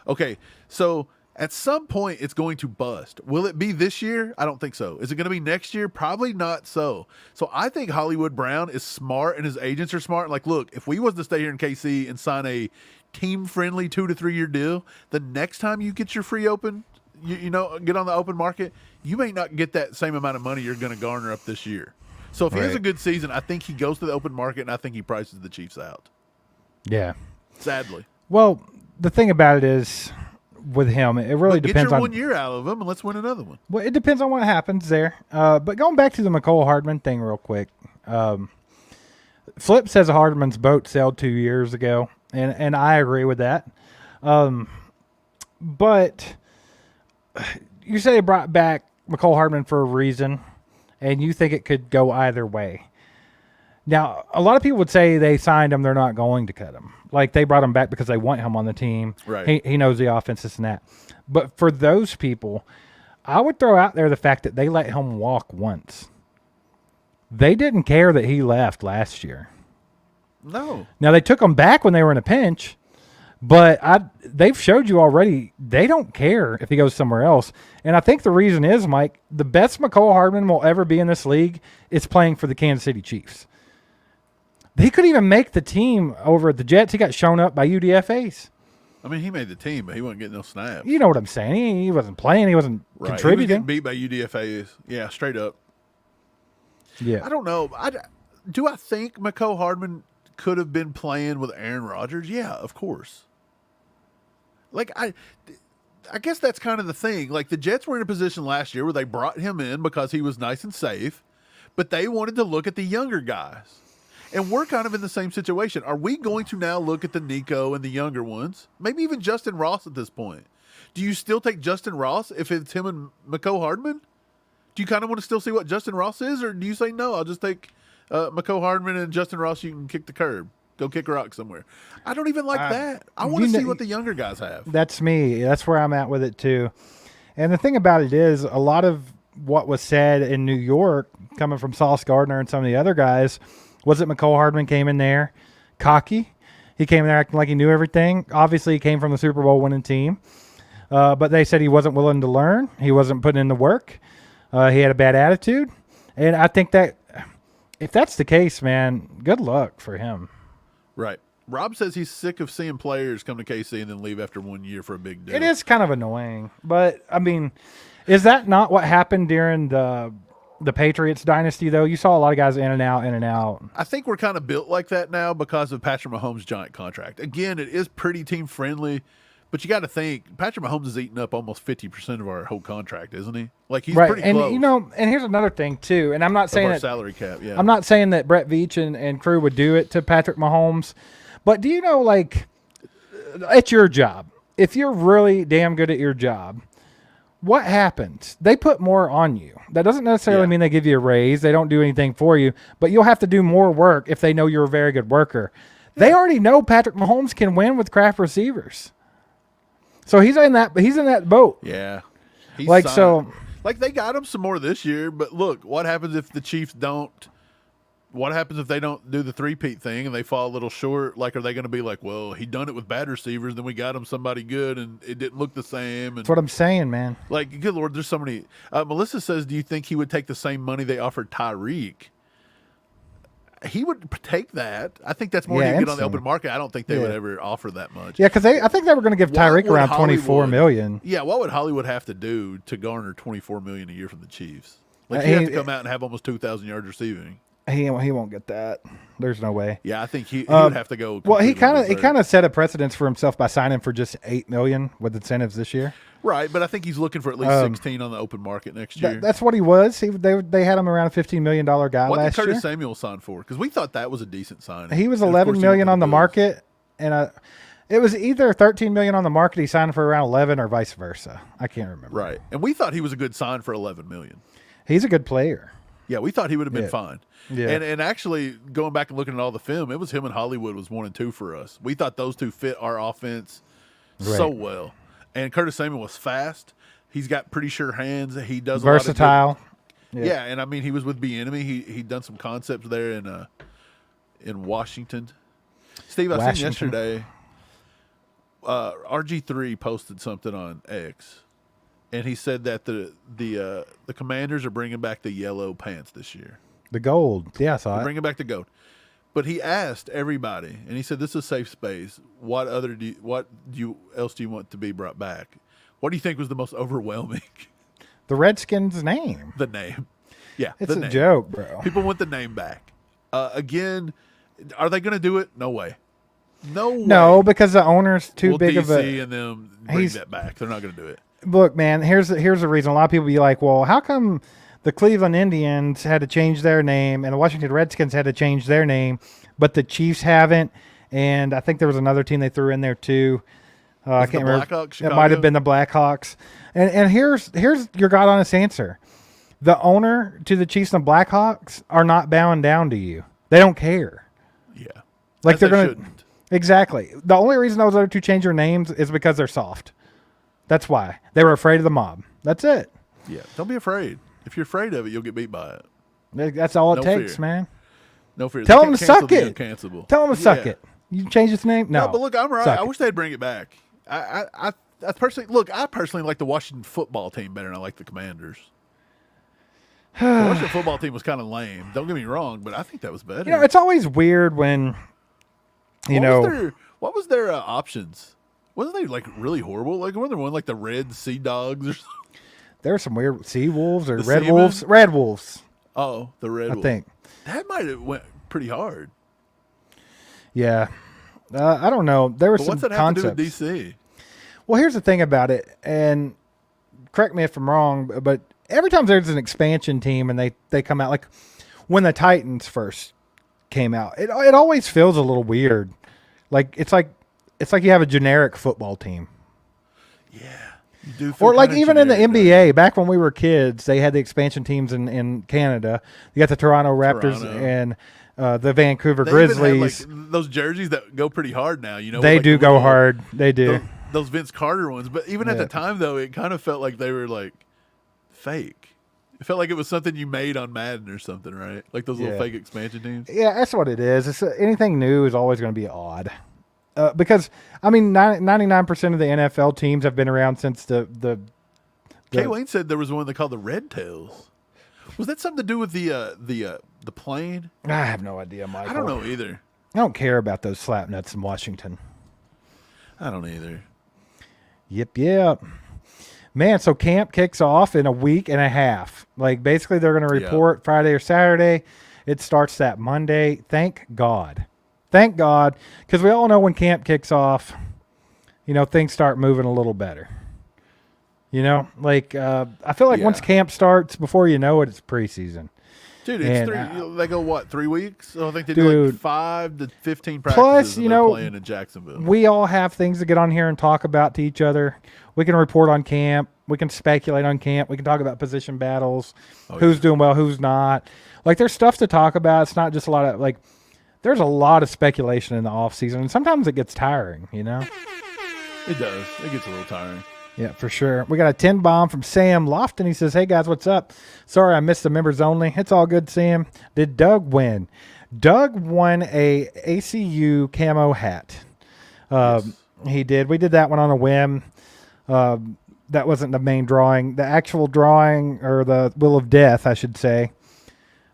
Speaker 2: Okay, so at some point it's going to bust. Will it be this year? I don't think so. Is it going to be next year? Probably not so. So I think Hollywood Brown is smart and his agents are smart. Like, look, if we was to stay here in KC and sign a team-friendly 2 to 3 year deal, the next time you get your free open, get on the open market, you may not get that same amount of money you're going to garner up this year. So if he has a good season, I think he goes to the open market and I think he prices the Chiefs out.
Speaker 3: Yeah.
Speaker 2: Sadly.
Speaker 3: Well, the thing about it is, with him, it really depends on
Speaker 2: 1 year out of him and let's win another one.
Speaker 3: Well, it depends on what happens there. But going back to the Mecole Hardman thing real quick. Flip says Hardman's boat sailed 2 years ago, and I agree with that. But you say they brought back Mecole Hardman for a reason, and you think it could go either way. Now, a lot of people would say they signed him, they're not going to cut him. Like, they brought him back because they want him on the team.
Speaker 2: Right.
Speaker 3: He knows the offense, this and that. But for those people, I would throw out there the fact that they let him walk once. They didn't care that he left last year.
Speaker 2: No.
Speaker 3: Now, they took him back when they were in a pinch, but they've showed you already they don't care if he goes somewhere else. And I think the reason is, Mike, the best Mecole Hardman will ever be in this league is playing for the Kansas City Chiefs. He couldn't even make the team over at the Jets. He got shown up by UDFAs.
Speaker 2: I mean, he made the team, but he wasn't getting no snaps.
Speaker 3: You know what I'm saying. He wasn't playing. He wasn't contributing.
Speaker 2: He was getting beat by UDFAs. Yeah, straight up.
Speaker 3: Yeah.
Speaker 2: I don't know. Do I think Mecole Hardman could have been playing with Aaron Rodgers? Yeah, of course. Like I guess that's kind of the thing. Like the Jets were in a position last year where they brought him in because he was nice and safe, but they wanted to look at the younger guys. And we're kind of in the same situation. Are we going to now look at the Nico and the younger ones? Maybe even Justin Ross at this point. Do you still take Justin Ross if it's him and Mecole Hardman? Do you kind of want to still see what Justin Ross is, or do you say no? I'll just take Mecole Hardman and Justin Ross. You can kick the curb, go kick a rock somewhere. I don't even like that. I want to see what the younger guys have.
Speaker 3: That's me. That's where I'm at with it too. And the thing about it is, a lot of what was said in New York, coming from Sauce Gardner and some of the other guys, was that Mecole Hardman came in there cocky. He came in there acting like he knew everything. Obviously, he came from the Super Bowl winning team. But they said he wasn't willing to learn. He wasn't putting in the work. He had a bad attitude. And I think that if that's the case, man, good luck for him.
Speaker 2: Right. Rob says he's sick of seeing players come to KC and then leave after 1 year for a big deal.
Speaker 3: It is kind of annoying. But, I mean, is that not what happened during the Patriots dynasty, though? You saw a lot of guys in and out, in and out.
Speaker 2: I think we're kind of built like that now because of Patrick Mahomes' giant contract. Again, it is pretty team-friendly. But you got to think, Patrick Mahomes has eaten up almost 50% of our whole contract, isn't he? Like he's
Speaker 3: right.
Speaker 2: pretty
Speaker 3: And
Speaker 2: close.
Speaker 3: You know, and here's another thing too. And I'm not saying that
Speaker 2: salary cap. Yeah,
Speaker 3: I'm not saying that Brett Veach and crew would do it to Patrick Mahomes, but do you know, like, it's your job. If you're really damn good at your job, what happens? They put more on you. That doesn't necessarily mean they give you a raise. They don't do anything for you, but you'll have to do more work if they know you're a very good worker. They already know Patrick Mahomes can win with craft receivers. So he's in that boat.
Speaker 2: Yeah. He's
Speaker 3: like
Speaker 2: signed.
Speaker 3: so
Speaker 2: Like they got him some more this year, but look, what happens if the Chiefs don't what happens if they don't do the three-peat thing and they fall a little short? Like, are they going to be like, well, he done it with bad receivers, then we got him somebody good and it didn't look the same? And
Speaker 3: that's what I'm saying, man.
Speaker 2: like, good Lord, there's so many. Melissa says, do you think he would take the same money they offered Tyreek? He would take that. I think that's more than you get on the open market. I don't think they would ever offer that much.
Speaker 3: Yeah, because I think they were going to give Tyreek around $24 million.
Speaker 2: Yeah, what would Hollywood have to do to garner $24 million a year from the Chiefs? Like he have to come out and have almost 2,000 yards receiving.
Speaker 3: He won't get that. There's no way.
Speaker 2: Yeah, I think he would have to go.
Speaker 3: Well, he kind of set a precedence for himself by signing for just $8 million with incentives this year.
Speaker 2: Right, but I think he's looking for at least 16 on the open market next year.
Speaker 3: That's what he was. They had him around a $15 million guy last year.
Speaker 2: What did Curtis Samuel sign for? Because we thought that was a decent signing.
Speaker 3: He was $11 million on the market, and it was either $13 million on the market. He signed for around 11, or vice versa. I can't remember.
Speaker 2: Right, and we thought he was a good sign for $11 million.
Speaker 3: He's a good player.
Speaker 2: Yeah, we thought he would have been fine.
Speaker 3: Yeah.
Speaker 2: And actually, going back and looking at all the film, it was him and Hollywood was 1 and 2 for us. We thought those two fit our offense so well. And Curtis Samuel was fast. He's got pretty sure hands. He does
Speaker 3: versatile.
Speaker 2: A lot of yeah, and I mean, he was with Bieniemy. He'd done some concepts there in Washington. Steve, I seen yesterday. RG3 posted something on X, and he said that the Commanders are bringing back the yellow pants this year.
Speaker 3: The gold, yeah, I saw it.
Speaker 2: Bringing back the gold. But he asked everybody, and he said, "This is a safe space. What else do you want to be brought back? What do you think was the most overwhelming?"
Speaker 3: The Redskins' name.
Speaker 2: The name. Yeah,
Speaker 3: it's a joke, bro.
Speaker 2: People want the name back. Again, are they going to do it? No way. No way.
Speaker 3: No, because the owner's too big
Speaker 2: DC
Speaker 3: of a.
Speaker 2: and them bring that back. They're not going to do it.
Speaker 3: Look, man. Here's the reason. A lot of people be like, "Well, how come the Cleveland Indians had to change their name and the Washington Redskins had to change their name, but the Chiefs haven't?" And I think there was another team they threw in there too. I can't remember. It might have been the Blackhawks. And here's your God honest answer. The owner to the Chiefs and Blackhawks are not bowing down to you. They don't care.
Speaker 2: Yeah.
Speaker 3: Like they're going
Speaker 2: to.
Speaker 3: Exactly. The only reason those other two change their names is because they're soft. That's why. They were afraid of the mob. That's it.
Speaker 2: Yeah. Don't be afraid. If you're afraid of it, you'll get beat by it.
Speaker 3: That's all it takes, man.
Speaker 2: No fear.
Speaker 3: Tell them to suck it.
Speaker 2: Uncancelable.
Speaker 3: Tell them to suck it. You change its name? No.
Speaker 2: But look, I'm right.
Speaker 3: Suck
Speaker 2: I wish they'd bring it back. I personally like the Washington football team better than I like the Commanders. The Washington football team was kind of lame. Don't get me wrong, but I think that was better.
Speaker 3: It's always weird when,
Speaker 2: what was their options? Wasn't they like really horrible? Like, wasn't there one like the Red Sea Dogs or something?
Speaker 3: There were some weird Sea Wolves or Red
Speaker 2: Seamen?
Speaker 3: Wolves. Red Wolves.
Speaker 2: Oh, the Red Wolves.
Speaker 3: I think.
Speaker 2: That might have went pretty hard.
Speaker 3: Yeah. I don't know. There was some
Speaker 2: what's that
Speaker 3: concepts.
Speaker 2: have to do with DC?
Speaker 3: Well, here's the thing about it, and correct me if I'm wrong, but every time there's an expansion team and they come out, like when the Titans first came out, it always feels a little weird. Like it's like you have a generic football team.
Speaker 2: Yeah. You do feel
Speaker 3: Or like
Speaker 2: kinda
Speaker 3: even in the
Speaker 2: generic,
Speaker 3: NBA, back when we were kids, they had the expansion teams in Canada. You got the Toronto Raptors and the Vancouver
Speaker 2: They
Speaker 3: Grizzlies.
Speaker 2: even have, like, those jerseys that go pretty hard now. You know,
Speaker 3: They
Speaker 2: with, like,
Speaker 3: do
Speaker 2: the
Speaker 3: go
Speaker 2: little-
Speaker 3: hard. They do.
Speaker 2: Those Vince Carter ones. But even at the time, though, it kind of felt like they were like fake. It felt like it was something you made on Madden or something, right? Like those little fake expansion teams.
Speaker 3: Yeah, that's what it is. It's, anything new is always going to be odd. Because, I mean, 99% of the NFL teams have been around since the
Speaker 2: KWayne said there was one they called the Red Tails. Was that something to do with the plane?
Speaker 3: I have no idea, Michael.
Speaker 2: I don't know either.
Speaker 3: I don't care about those slapnuts in Washington.
Speaker 2: I don't either.
Speaker 3: Yep. Man, so camp kicks off in a week and a half. Like, basically, they're going to report Friday or Saturday. It starts that Monday. Thank God. Thank God. Because we all know when camp kicks off, you know, things start moving a little better. You know, like, I feel like once camp starts, before you know it, it's preseason.
Speaker 2: Dude, it's
Speaker 3: And,
Speaker 2: they go, what, 3 weeks? So I think they do like 5 to 15 practices.
Speaker 3: Plus, you know,
Speaker 2: playing in Jacksonville.
Speaker 3: We all have things to get on here and talk about to each other. We can report on camp. We can speculate on camp. We can talk about position battles, who's doing well, who's not. Like, there's stuff to talk about. It's not just a lot of, like, there's a lot of speculation in the off season, and sometimes it gets tiring, you know?
Speaker 2: It does. It gets a little tiring.
Speaker 3: Yeah, for sure. We got a 10 bomb from Sam Lofton. He says, hey, guys, what's up? Sorry I missed the members only. It's all good, Sam. Did Doug win? Doug won a ACU camo hat. He did. We did that one on a whim. That wasn't the main drawing. The actual drawing, or the Will of Death, I should say,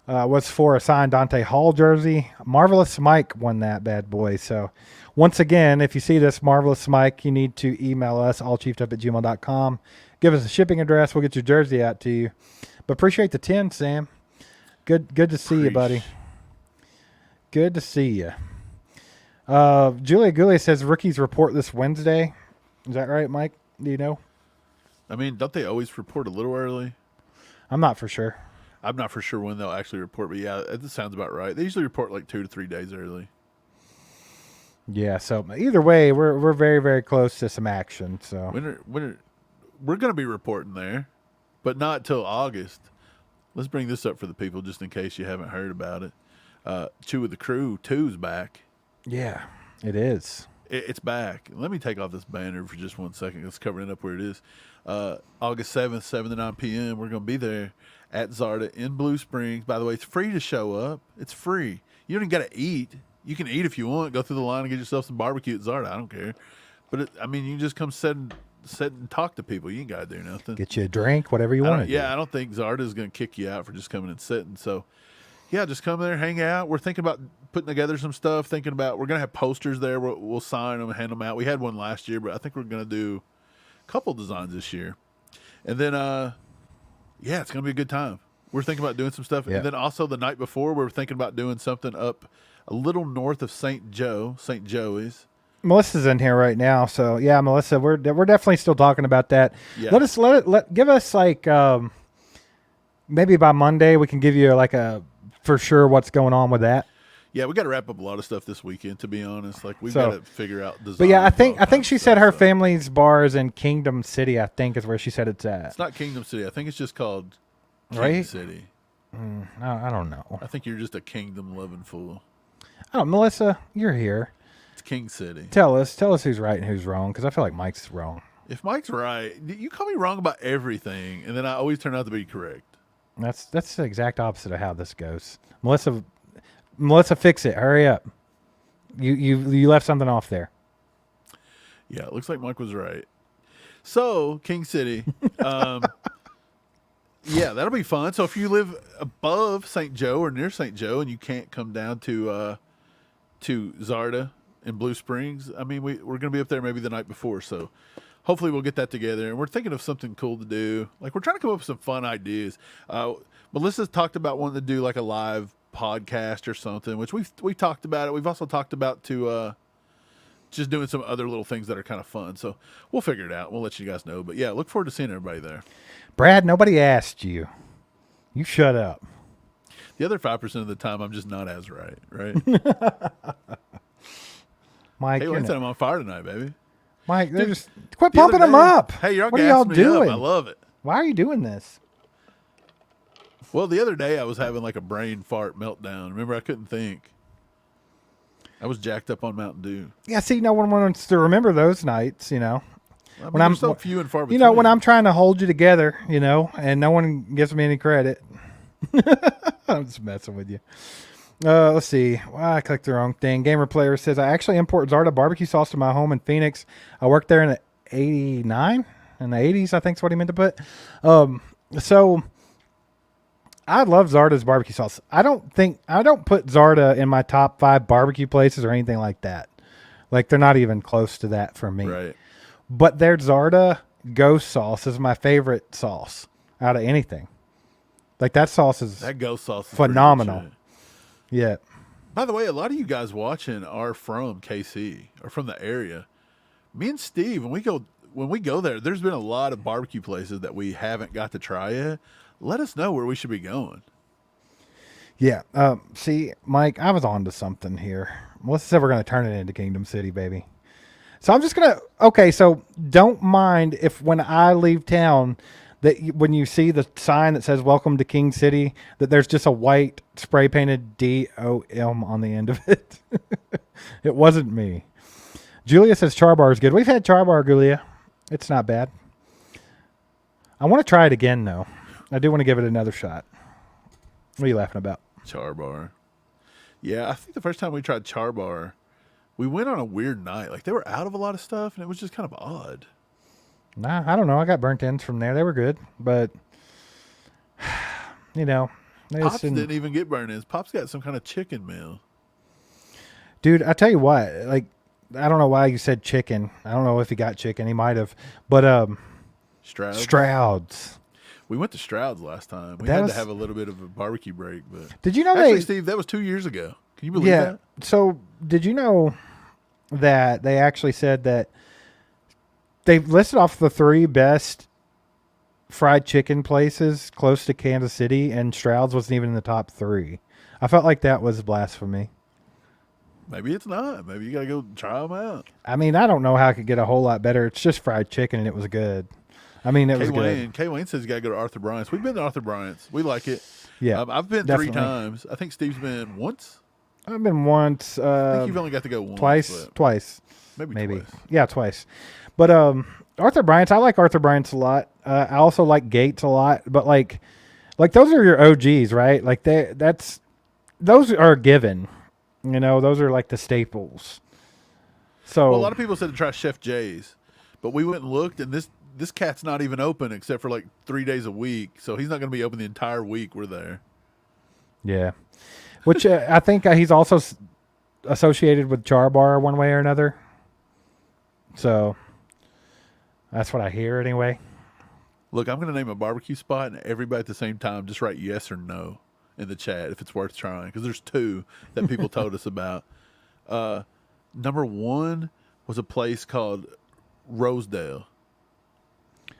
Speaker 3: was for a signed Dante Hall jersey. Marvelous Mike won that bad boy. So, once again, if you see this, Marvelous Mike, you need to email us, allchiefedup@gmail.com. Give us a shipping address. We'll get your jersey out to you. But appreciate the 10, Sam. Good to see you, buddy. Good to see you. Julia Goulet says rookies report this Wednesday. Is that right, Mike? Do you know?
Speaker 2: I mean, don't they always report a little early?
Speaker 3: I'm not for sure.
Speaker 2: I'm not for sure when they'll actually report, but yeah, that sounds about right. They usually report like 2 to 3 days early.
Speaker 3: Yeah, so either way, we're very, very close to some action. So
Speaker 2: We're going to be reporting there, but not till August. Let's bring this up for the people just in case you haven't heard about it. Chew with the Crew 2's back.
Speaker 3: yeah, it is.
Speaker 2: It's back. Let me take off this banner for just 1 second. Let's cover it up where it is. August 7th, 7 to 9 p.m. We're going to be there at Zarda in Blue Springs. By the way, it's free to show up. It's free. You don't even got to eat. You can eat if you want. Go through the line and get yourself some barbecue at Zarda. I don't care. But, I mean, you can just come sit and talk to people. You ain't got to do nothing.
Speaker 3: Get you a drink, whatever you want to do.
Speaker 2: Yeah, I don't think Zarda is going to kick you out for just coming and sitting. So, yeah, just come there, hang out. We're thinking about putting together some stuff. We're going to have posters there. We'll sign them and hand them out. We had one last year, but I think we're going to do a couple designs this year. And then, yeah, it's going to be a good time. We're thinking about doing some stuff.
Speaker 3: Yeah.
Speaker 2: And then also the night before, we're thinking about doing something up a little north of St. Joey's.
Speaker 3: Melissa's in here right now, so yeah, Melissa, we're definitely still talking about that.
Speaker 2: Yeah.
Speaker 3: Give us like maybe by Monday we can give you like a for sure what's going on with that.
Speaker 2: Yeah, we got to wrap up a lot of stuff this weekend, to be honest. Like, we've got to figure out design.
Speaker 3: But yeah, I think she said her
Speaker 2: stuff.
Speaker 3: family's bar is in Kingdom City. I think is where she said it's at.
Speaker 2: It's not Kingdom City. I think it's just called King
Speaker 3: Right?
Speaker 2: City.
Speaker 3: No, I don't know.
Speaker 2: I think you're just a kingdom-loving fool.
Speaker 3: Oh, Melissa, you're here.
Speaker 2: It's King City.
Speaker 3: Tell us who's right and who's wrong, because I feel like Mike's wrong.
Speaker 2: If Mike's right, you call me wrong about everything, and then I always turn out to be correct.
Speaker 3: That's the exact opposite of how this goes. Melissa, fix it. Hurry up. You left something off there.
Speaker 2: Yeah, it looks like Mike was right. So, King City. Yeah, that'll be fun. So if you live above St. Joe or near St. Joe and you can't come down to Zarda in Blue Springs, I mean, we're going to be up there maybe the night before. So hopefully we'll get that together. And we're thinking of something cool to do. Like, we're trying to come up with some fun ideas. Melissa's talked about wanting to do like a live podcast or something, which we've talked about it. We've also talked about to just doing some other little things that are kind of fun. So we'll figure it out. We'll let you guys know. But yeah, look forward to seeing everybody there.
Speaker 3: Brad, nobody asked you. You shut up.
Speaker 2: The other 5% of the time, I'm just not as right?
Speaker 3: Mike,
Speaker 2: KWayne said I'm on fire tonight, baby.
Speaker 3: Mike, they're just quit pumping them up.
Speaker 2: Hey, you're all
Speaker 3: what are y'all
Speaker 2: gassing me
Speaker 3: doing?
Speaker 2: up. I love it.
Speaker 3: Why are you doing this?
Speaker 2: Well, the other day I was having like a brain fart meltdown. Remember, I couldn't think. I was jacked up on Mountain Dew.
Speaker 3: Yeah, see, no one wants to remember those nights, you know.
Speaker 2: I mean, when I'm so few and far between.
Speaker 3: You know, when I'm trying to hold you together, you know, and no one gives me any credit. I'm just messing with you. Let's see. Well, I clicked the wrong thing. Gamer Player says, I actually import Zarda barbecue sauce to my home in Phoenix. I worked there in the 89, in the 80s, I think is what he meant to put. So I love Zarda's barbecue sauce. I don't put Zarda in my top 5 barbecue places or anything like that. Like, they're not even close to that for me.
Speaker 2: Right.
Speaker 3: But their Zarda ghost sauce is my favorite sauce out of anything. Like, that
Speaker 2: ghost sauce is
Speaker 3: phenomenal. Yeah.
Speaker 2: By the way, a lot of you guys watching are from KC or from the area. Me and Steve, when we go there, there's been a lot of barbecue places that we haven't got to try yet. Let us know where we should be going.
Speaker 3: Yeah. See, Mike, I was on to something here. Let's say we're going to turn it into Kingdom City, baby. So I'm just going to, okay, so don't mind if when I leave town that when you see the sign that says welcome to King City, that there's just a white spray painted DOM on the end of it. It wasn't me. Julia says Char Bar is good. We've had Char Bar, Julia. It's not bad. I want to try it again, though. I do want to give it another shot. What are you laughing about?
Speaker 2: Char Bar. Yeah, I think the first time we tried Char Bar, we went on a weird night. Like, they were out of a lot of stuff, and it was just kind of odd.
Speaker 3: Nah, I don't know. I got burnt ends from there. They were good, but, you know.
Speaker 2: Pops didn't even get burnt ends. Pops got some kind of chicken meal.
Speaker 3: Dude, I tell you what. Like, I don't know why you said chicken. I don't know if he got chicken. He might have. But, Stroud's.
Speaker 2: We went to Stroud's last time. We had to have a little bit of a barbecue break. But
Speaker 3: did you know
Speaker 2: actually, Steve, that was 2 years ago. Can you believe that?
Speaker 3: So, did you know that they actually said that they've listed off the 3 best fried chicken places close to Kansas City, and Stroud's wasn't even in the top 3. I felt like that was blasphemy.
Speaker 2: Maybe it's not. Maybe you got to go try them out.
Speaker 3: I mean, I don't know how it could get a whole lot better. It's just fried chicken, and it was good. I mean, it was good.
Speaker 2: KWayne says you got to go to Arthur Bryant's. We've been to Arthur Bryant's. We like it.
Speaker 3: Yeah,
Speaker 2: I've been
Speaker 3: definitely.
Speaker 2: 3 times. I think Steve's been once.
Speaker 3: I've been once.
Speaker 2: I think you've only got to go once.
Speaker 3: Twice.
Speaker 2: Maybe twice.
Speaker 3: Yeah, twice. But Arthur Bryant's, I like Arthur Bryant's a lot. I also like Gates a lot. But like those are your OGs, right? Like those are given. You know, those are like the staples. So
Speaker 2: a lot of people said to try Chef Jay's, but we went and looked, and this cat's not even open except for like 3 days a week. So he's not going to be open the entire week we're there.
Speaker 3: Yeah. Which I think he's also associated with Char Bar one way or another. So that's what I hear anyway.
Speaker 2: Look, I'm going to name a barbecue spot, and everybody at the same time just write yes or no in the chat if it's worth trying, because there's 2 that people told us about. Number 1 was a place called Rosedale.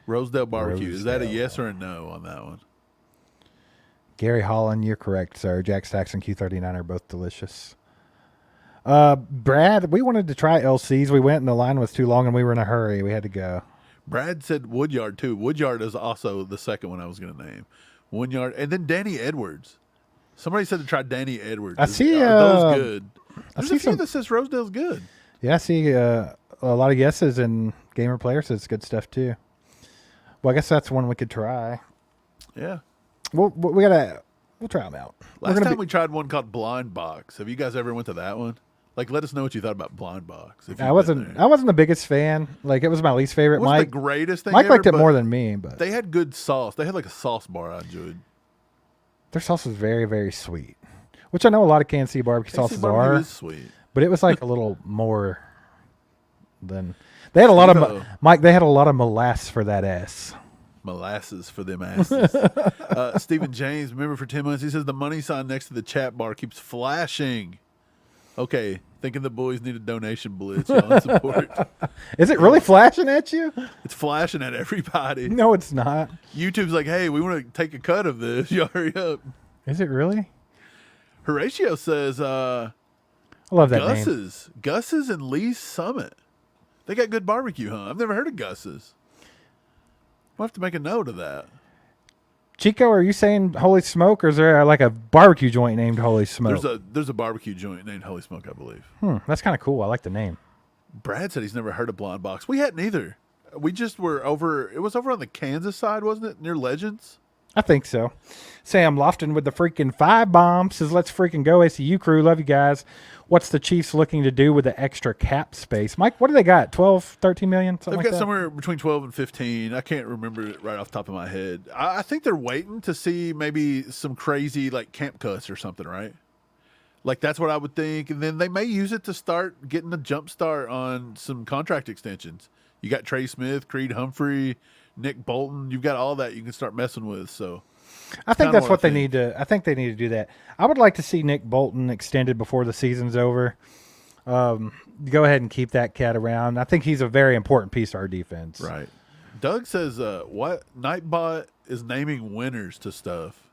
Speaker 2: Rosedale Barbecue. Is that a yes or a no on that one?
Speaker 3: Gary Holland, you're correct, sir. Jack Stacks and Q39 are both delicious. Brad, we wanted to try LC's. We went and the line was too long and we were in a hurry. We had to go.
Speaker 2: Brad said Woodyard too. Woodyard is also the second one I was going to name. Woodyard. And then Danny Edwards. Somebody said to try Danny Edwards.
Speaker 3: I see.
Speaker 2: Are those good?
Speaker 3: There's
Speaker 2: a few that says Rosedale's good.
Speaker 3: Yeah, I see a lot of yeses, and Gamer Player says it's good stuff too. Well, I guess that's one we could try.
Speaker 2: Yeah.
Speaker 3: We'll try them out.
Speaker 2: Last time we tried one called Blind Box. Have you guys ever went to that one? Like, let us know what you thought about Blind Box.
Speaker 3: I wasn't the biggest fan. Like, it was my least favorite.
Speaker 2: It wasn't the greatest thing
Speaker 3: Mike
Speaker 2: ever,
Speaker 3: liked it more than me, but
Speaker 2: they had good sauce. They had like a sauce bar I enjoyed.
Speaker 3: Their sauce was very, very sweet, which I know a lot of Kansas City barbecue sauces are.
Speaker 2: Is sweet,
Speaker 3: but it was like a little more than they had a lot of Mike. They had a lot of molasses for that ass.
Speaker 2: Molasses for them asses. Stephen James, member for 10 months. He says the money sign next to the chat bar keeps flashing. Okay, Thinking the boys need a donation blitz. Y'all in support.
Speaker 3: Is it really flashing at you?
Speaker 2: It's flashing at everybody.
Speaker 3: No, it's not.
Speaker 2: YouTube's like, hey, we want to take a cut of this. You hurry up.
Speaker 3: Is it really?
Speaker 2: Horatio says,
Speaker 3: I love that name.
Speaker 2: Gus's and Lee's Summit. They got good barbecue, huh? I've never heard of Gus's. We'll have to make a note of that.
Speaker 3: Chico, are you saying Holy Smoke, or is there like a barbecue joint named Holy Smoke?
Speaker 2: There's a barbecue joint named Holy Smoke, I believe.
Speaker 3: That's kind of cool. I like the name.
Speaker 2: Brad said he's never heard of Blind Box. We hadn't either. We just were over. It was over on the Kansas side, wasn't it? Near Legends.
Speaker 3: I think so. Sam Lofton with the freaking 5 bombs says, let's freaking go, ACU crew. Love you guys. What's the Chiefs looking to do with the extra cap space? Mike, what do they got? 12, 13 million?
Speaker 2: They've got somewhere between 12 and 15. I can't remember it right off the top of my head. I think they're waiting to see maybe some crazy like camp cuts or something, right? Like that's what I would think. And then they may use it to start getting a jump start on some contract extensions. You got Trey Smith, Creed Humphrey, Nick Bolton. You've got all that you can start messing with. So
Speaker 3: I think that's what they need to. I think they need to do that. I would like to see Nick Bolton extended before the season's over. Go ahead and keep that cat around. I think he's a very important piece of our defense.
Speaker 2: Right. Doug says, "What Nightbot is naming winners to stuff?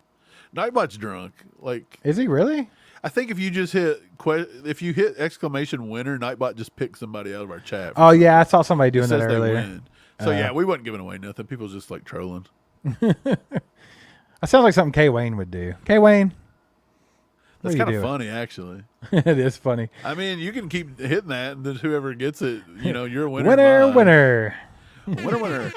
Speaker 2: Nightbot's drunk. Like,
Speaker 3: is he really?
Speaker 2: I think if you just hit exclamation winner, Nightbot just picks somebody out of our chat.
Speaker 3: Oh yeah, I saw somebody doing that earlier.
Speaker 2: Win. So yeah, we wasn't giving away nothing. People was just like trolling.
Speaker 3: That sounds like something KWayne would do. KWayne,
Speaker 2: that's kind of funny, actually.
Speaker 3: It is funny.
Speaker 2: I mean, you can keep hitting that, and then whoever gets it, you're a winner.
Speaker 3: Winner.
Speaker 2: Winner.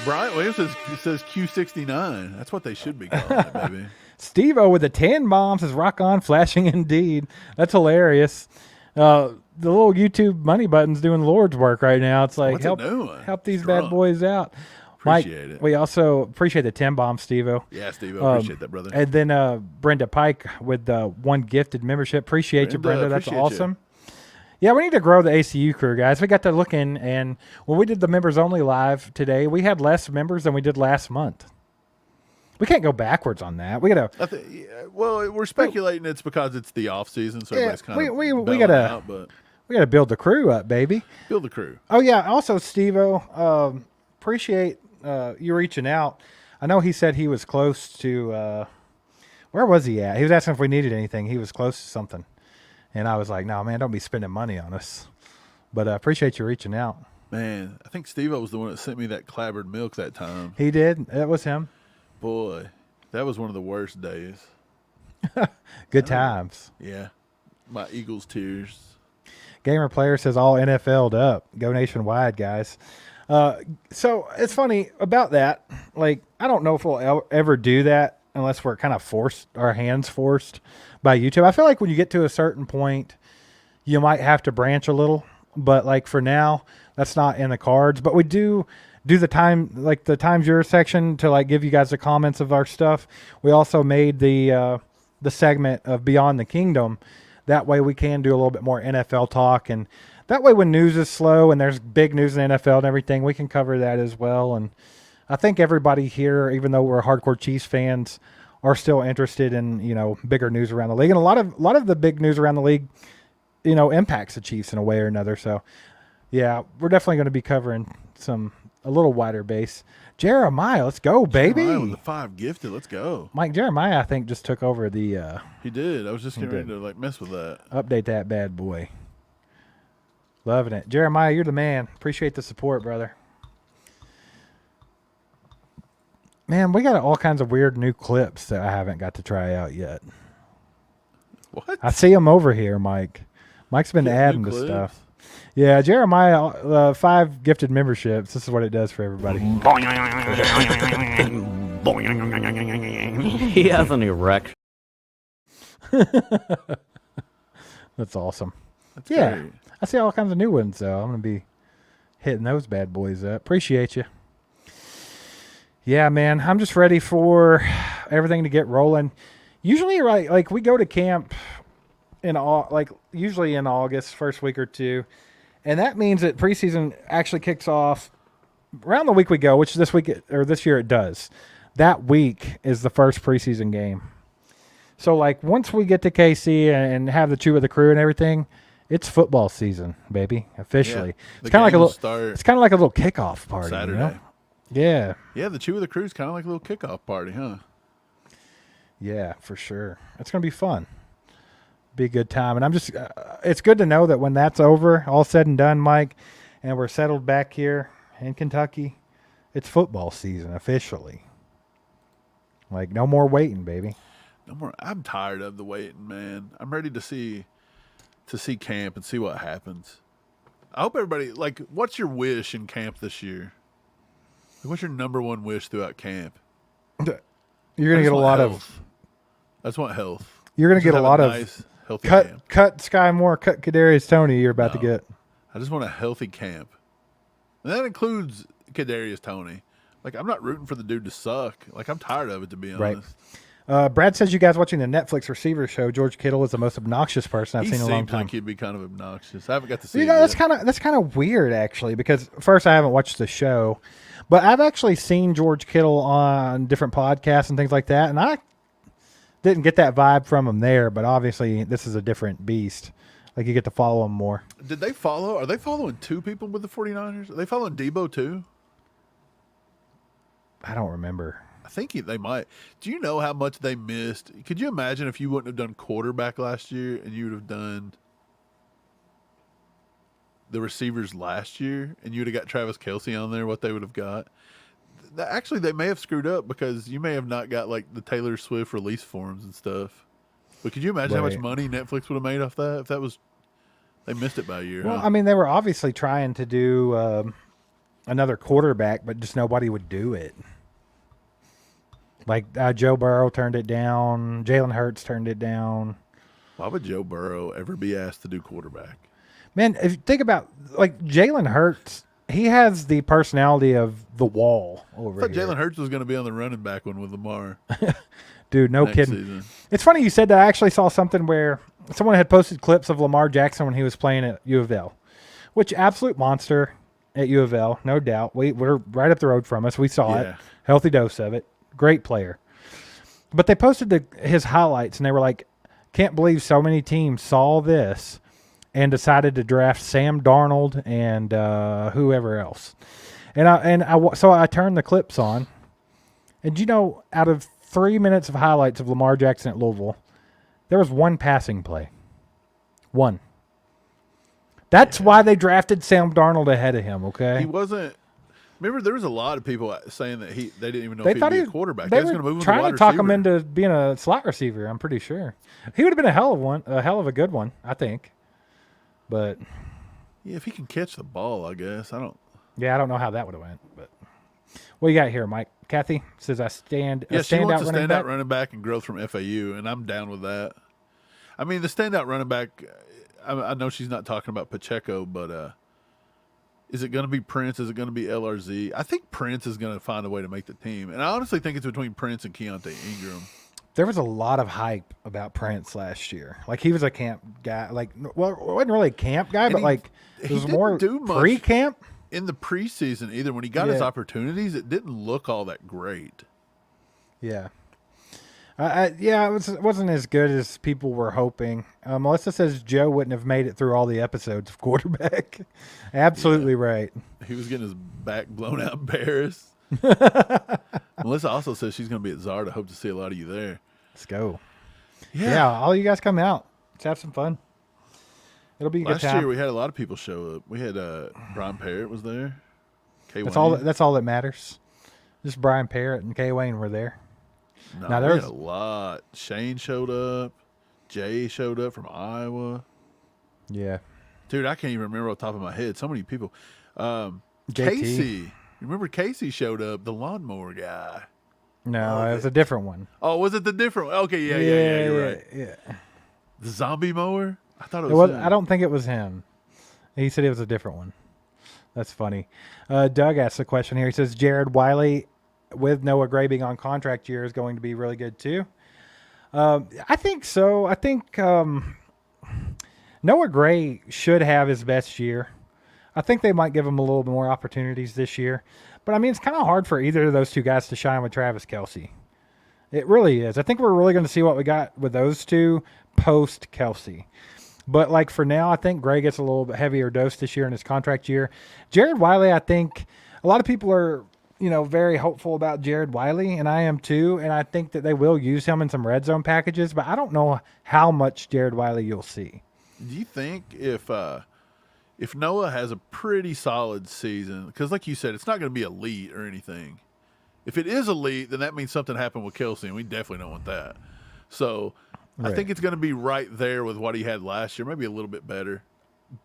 Speaker 2: Brian Williams says Q69. That's what they should be calling it, baby.
Speaker 3: Steve-O with the 10 bombs says rock on, flashing indeed. That's hilarious. The little YouTube money button's doing Lord's work right now. It's like, help these bad boys out.
Speaker 2: Appreciate
Speaker 3: Mike,
Speaker 2: it.
Speaker 3: we also appreciate the 10 bombs, Steve-O.
Speaker 2: Yeah, Steve-O. Appreciate that, brother.
Speaker 3: And then Brenda Pike with the 1 gifted membership. Appreciate you, Brenda. That's awesome. Yeah, we need to grow the ACU crew, guys. We got to look in, and when we did the members only live today, we had less members than we did last month. We can't go backwards on that. We gotta.
Speaker 2: Well, we're speculating it's because it's the off season, so everybody's kind of
Speaker 3: we gotta build the crew up, baby.
Speaker 2: Build the crew.
Speaker 3: Oh yeah. Also, Steve-O, appreciate you reaching out. I know he said he was close to. Where was he at? He was asking if we needed anything. He was close to something, and I was like, "No, man, don't be spending money on us." But I appreciate you reaching out.
Speaker 2: Man, I think Steve-O was the one that sent me that clabbered milk that time.
Speaker 3: He did. That was him.
Speaker 2: Boy, that was one of the worst days.
Speaker 3: Good times.
Speaker 2: Yeah. My Eagles tears.
Speaker 3: Gamer Player says all NFL'd up. Go nationwide, guys. So it's funny about that. Like, I don't know if we'll ever do that unless we're kind of forced, our hands forced by YouTube. I feel like when you get to a certain point, you might have to branch a little. But, like, for now, that's not in the cards. But we do the time, like the Times Your section to like give you guys the comments of our stuff. We also made the segment of Beyond the Kingdom. That way we can do a little bit more NFL talk, and that way when news is slow and there's big news in the NFL and everything, we can cover that as well. And I think everybody here, even though we're hardcore Chiefs fans, are still interested in bigger news around the league, and a lot of the big news around the league, impacts the Chiefs in a way or another. So yeah, we're definitely going to be covering a little wider base. Jeremiah, let's go, baby.
Speaker 2: Jeremiah with the 5 gifted. Let's go.
Speaker 3: Mike, Jeremiah, I think, just took over the...
Speaker 2: he did. I was just getting ready to mess with that.
Speaker 3: Update that bad boy. Loving it. Jeremiah, you're the man. Appreciate the support, brother. Man, we got all kinds of weird new clips that I haven't got to try out yet.
Speaker 2: What?
Speaker 3: I see them over here, Mike. Mike's been adding to stuff. Yeah, Jeremiah, 5 gifted memberships. This is what it does for everybody.
Speaker 4: He has an erection.
Speaker 3: That's awesome.
Speaker 2: That's
Speaker 3: yeah,
Speaker 2: great.
Speaker 3: I see all kinds of new ones, though. I'm going to be hitting those bad boys up. Appreciate you. Yeah, man, I'm just ready for everything to get rolling. Usually, right, like we go to camp usually in August, first week or two. And that means that preseason actually kicks off around the week we go, which this year it does. That week is the first preseason game. So, like, once we get to KC and have the chew of the crew and everything, It's football season, baby. Officially,
Speaker 2: Yeah,
Speaker 3: it's kind of like a little.
Speaker 2: start
Speaker 3: It's kind of like a little kickoff party.
Speaker 2: Saturday.
Speaker 3: You know? Yeah.
Speaker 2: Yeah, the Chew of the Crew's kind of like a little kickoff party, huh?
Speaker 3: Yeah, for sure. It's gonna be fun. Be a good time, and I'm just. It's good to know that when that's over, all said and done, Mike, and we're settled back here in Kentucky, it's football season officially. Like no more waiting, baby.
Speaker 2: No more. I'm tired of the waiting, man. I'm ready to see camp and see what happens. I hope everybody what's your wish in camp this year? What's your number one wish throughout camp?
Speaker 3: You're gonna get a lot of.
Speaker 2: I just want health.
Speaker 3: You're gonna get a lot of
Speaker 2: nice, healthy camp.
Speaker 3: Cut Sky Moore, cut Kadarius Toney. You're about to get.
Speaker 2: I just want a healthy camp, and that includes Kadarius Toney. Like I'm not rooting for the dude to suck. Like I'm tired of it, to be honest.
Speaker 3: Right. Brad says you guys watching the Netflix receiver show. George Kittle is the most obnoxious person I've seen in a long time.
Speaker 2: Like he'd be kind of obnoxious. I haven't got to see.
Speaker 3: You know, that's kind of weird actually, because first I haven't watched the show, but I've actually seen George Kittle on different podcasts and things like that, and I didn't get that vibe from him there. But obviously, this is a different beast. Like you get to follow him more.
Speaker 2: Did they follow? Are they following two people with the 49ers? Are they following Debo too?
Speaker 3: I don't remember.
Speaker 2: I think they might. Do you know how much they missed? Could you imagine if you wouldn't have done quarterback last year and you would have done the receivers last year and you would have got Travis Kelce on there, what they would have got? Actually, they may have screwed up because you may have not got like the Taylor Swift release forms and stuff. But could you imagine how much money Netflix would have made off that if that was they missed it by a year?
Speaker 3: Well,
Speaker 2: huh?
Speaker 3: I mean, they were obviously trying to do another quarterback, but just nobody would do it. Like Joe Burrow turned it down. Jalen Hurts turned it down.
Speaker 2: Why would Joe Burrow ever be asked to do quarterback?
Speaker 3: Man, if you think about like Jalen Hurts, he has the personality of the wall over
Speaker 2: I thought
Speaker 3: here.
Speaker 2: Jalen Hurts was going to be on the running back one with Lamar.
Speaker 3: Dude, no
Speaker 2: next
Speaker 3: kidding.
Speaker 2: season.
Speaker 3: It's funny you said that. I actually saw something where someone had posted clips of Lamar Jackson when he was playing at U of L, which absolute monster at U of L, no doubt. We're right up the road from us. We saw it. Healthy dose of it. Great player. But they posted his highlights, and they were like, can't believe so many teams saw this and decided to draft Sam Darnold and whoever else. So I turned the clips on, and you know, out of 3 minutes of highlights of Lamar Jackson at Louisville, there was one passing play. One. That's why they drafted Sam Darnold ahead of him, okay?
Speaker 2: He wasn't. Remember, there was a lot of people saying that they didn't even know
Speaker 3: They
Speaker 2: if he'd
Speaker 3: thought
Speaker 2: be
Speaker 3: he
Speaker 2: a quarterback.
Speaker 3: They
Speaker 2: was
Speaker 3: were
Speaker 2: going to move him
Speaker 3: trying
Speaker 2: to
Speaker 3: to talk
Speaker 2: receiver.
Speaker 3: him into being a slot receiver. I'm pretty sure he would have been a hell of a good one, I think. But
Speaker 2: Yeah, if he can catch the ball, I guess. I don't
Speaker 3: know how that would have went. But what you got here, Mike? Kathy says
Speaker 2: Yeah, she wants a standout running back and growth from FAU, and I'm down with that. I mean, the standout running back. I know she's not talking about Pacheco, but is it going to be Prince? Is it going to be LRZ? I think Prince is going to find a way to make the team, and I honestly think it's between Prince and Keontae Ingram.
Speaker 3: There was a lot of hype about Prince last year. Like he was a camp guy. Like, well, it wasn't really a camp guy, but like it was more pre-camp.
Speaker 2: In the preseason, either when he got his opportunities, it didn't look all that great.
Speaker 3: Yeah. It wasn't as good as people were hoping. Melissa says Joe wouldn't have made it through all the episodes of quarterback. Absolutely right.
Speaker 2: He was getting his back blown out in Paris. Melissa also says she's going to be at Zard. I hope to see a lot of you there.
Speaker 3: Let's go. Yeah, all you guys come out. Let's have some fun. It'll be a good time.
Speaker 2: Last year we had a lot of people show up. We had Brian Parrott was there.
Speaker 3: KWayne. That's all that matters. Just Brian Parrott and KWayne were there.
Speaker 2: No, we had a lot. Shane showed up. Jay showed up from Iowa.
Speaker 3: Yeah.
Speaker 2: Dude, I can't even remember off the top of my head. So many people.
Speaker 3: Casey.
Speaker 2: Remember Casey showed up, the lawnmower guy.
Speaker 3: No, it was a different one.
Speaker 2: Oh, was it the different one? Okay, yeah, you're right.
Speaker 3: Yeah.
Speaker 2: The zombie mower? I thought it was him.
Speaker 3: I don't think it was him. He said it was a different one. That's funny. Doug asked a question here. He says, Jared Wiley with Noah Gray being on contract year is going to be really good too. I think so. I think Noah Gray should have his best year. I think they might give him a little more opportunities this year. But, I mean, it's kind of hard for either of those two guys to shine with Travis Kelce. It really is. I think we're really going to see what we got with those two post-Kelce. But like for now, I think Gray gets a little bit heavier dose this year in his contract year. Jared Wiley, I think a lot of people are, very hopeful about Jared Wiley, and I am too. And I think that they will use him in some red zone packages, but I don't know how much Jared Wiley you'll see.
Speaker 2: Do you think if Noah has a pretty solid season, because like you said, it's not going to be elite or anything. If it is elite, then that means something happened with Kelsey, and we definitely don't want that. So
Speaker 3: Right.
Speaker 2: I think it's going to be right there with what he had last year, maybe a little bit better.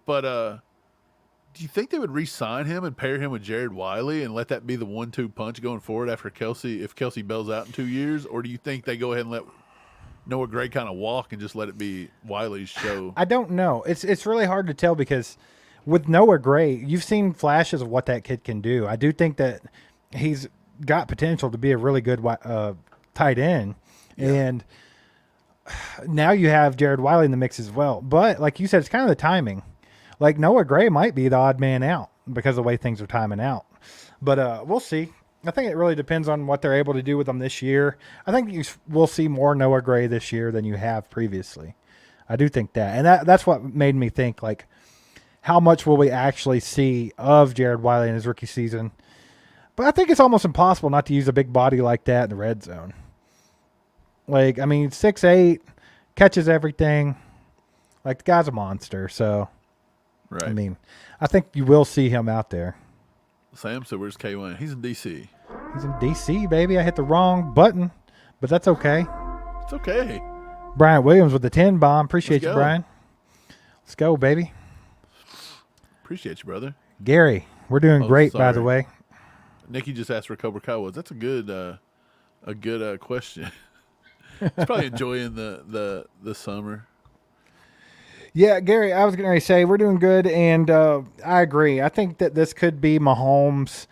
Speaker 2: But do you think they would re-sign him and pair him with Jared Wiley and let that be the 1-2 punch going forward after Kelsey, if Kelsey bails out in 2 years? Or do you think they go ahead and let Noah Gray kind of walk and just let it be Wiley's show?
Speaker 3: I don't know. It's really hard to tell because with Noah Gray, you've seen flashes of what that kid can do. I do think that he's got potential to be a really good tight end.
Speaker 2: Yeah.
Speaker 3: And now you have Jared Wiley in the mix as well. But like you said, it's kind of the timing. Like Noah Gray might be the odd man out because of the way things are timing out. But we'll see. I think it really depends on what they're able to do with them this year. I think you will see more Noah Gray this year than you have previously. I do think that. And that's what made me think, like, how much will we actually see of Jared Wiley in his rookie season? But I think it's almost impossible not to use a big body like that in the red zone. Like, I mean, 6'8", catches everything. Like, the guy's a monster. So,
Speaker 2: Right.
Speaker 3: I mean, I think you will see him out there.
Speaker 2: Sam said, where's KWayne? He's in D.C.
Speaker 3: He's in D.C., baby. I hit the wrong button, but that's okay.
Speaker 2: It's okay.
Speaker 3: Brian Williams with the 10 bomb. Appreciate
Speaker 2: Let's
Speaker 3: you,
Speaker 2: go.
Speaker 3: Brian. Let's go, baby.
Speaker 2: Appreciate you, brother.
Speaker 3: Gary, we're doing great, by the
Speaker 2: sorry.
Speaker 3: way.
Speaker 2: Nikki just asked where Cobra Kai was. That's a good question. He's probably enjoying the summer.
Speaker 3: Yeah, Gary, I was going to say we're doing good, and I agree. I think that this could be Mahomes'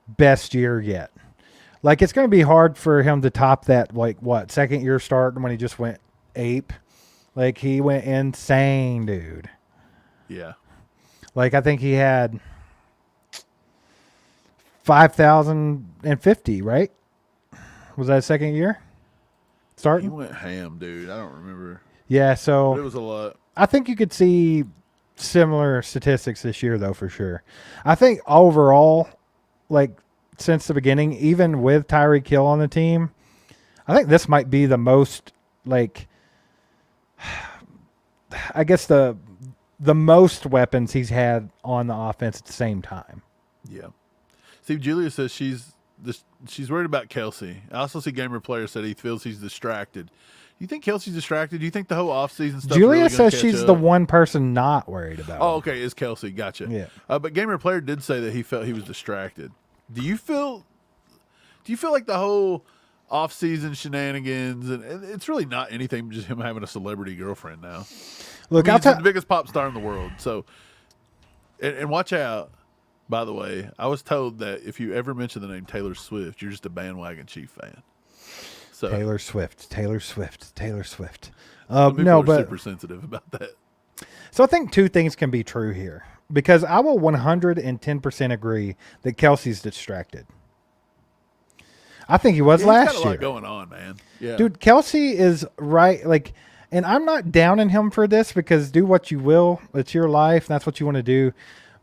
Speaker 3: best year yet. Like, it's going to be hard for him to top that, like, second year start when he just went ape. Like, he went insane, dude.
Speaker 2: Yeah.
Speaker 3: Like, I think he had 5,050, right? Was that his second year?
Speaker 2: He
Speaker 3: Starting?
Speaker 2: went ham, dude. I don't remember.
Speaker 3: Yeah,
Speaker 2: But it
Speaker 3: so
Speaker 2: was a lot.
Speaker 3: I think you could see similar statistics this year, though, for sure. I think overall, like, since the beginning, even with Tyreek Hill on the team, I think this might be the most, like, I guess the most weapons he's had on the offense at the same time.
Speaker 2: Yeah. Steve Julia says she's worried about Kelsey. I also see Gamer Player said he feels he's distracted. Do you think Kelsey's distracted? Do you think the whole offseason stuff
Speaker 3: Julia
Speaker 2: really gonna
Speaker 3: says
Speaker 2: catch
Speaker 3: she's
Speaker 2: up?
Speaker 3: the one person not worried about
Speaker 2: Oh,
Speaker 3: him.
Speaker 2: okay. Is Kelsey. Gotcha.
Speaker 3: Yeah.
Speaker 2: But Gamer Player did say that he felt he was distracted. Do you feel like the whole off-season shenanigans, and it's really not anything, just him having a celebrity girlfriend now.
Speaker 3: Look,
Speaker 2: I mean,
Speaker 3: I'll
Speaker 2: he's
Speaker 3: tell
Speaker 2: the biggest pop star in the world. So, and watch out. By the way, I was told that if you ever mention the name Taylor Swift, you're just a bandwagon Chief fan. So
Speaker 3: Taylor Swift.
Speaker 2: some people
Speaker 3: No,
Speaker 2: are
Speaker 3: but
Speaker 2: super sensitive about that.
Speaker 3: so I think two things can be true here because I will 110% agree that Kelsey's distracted. I think he was
Speaker 2: He's
Speaker 3: last
Speaker 2: got a lot
Speaker 3: year.
Speaker 2: going on, man. Yeah,
Speaker 3: Dude, Kelsey is right. Like, and I'm not downing him for this because do what you will. It's your life. That's what you want to do.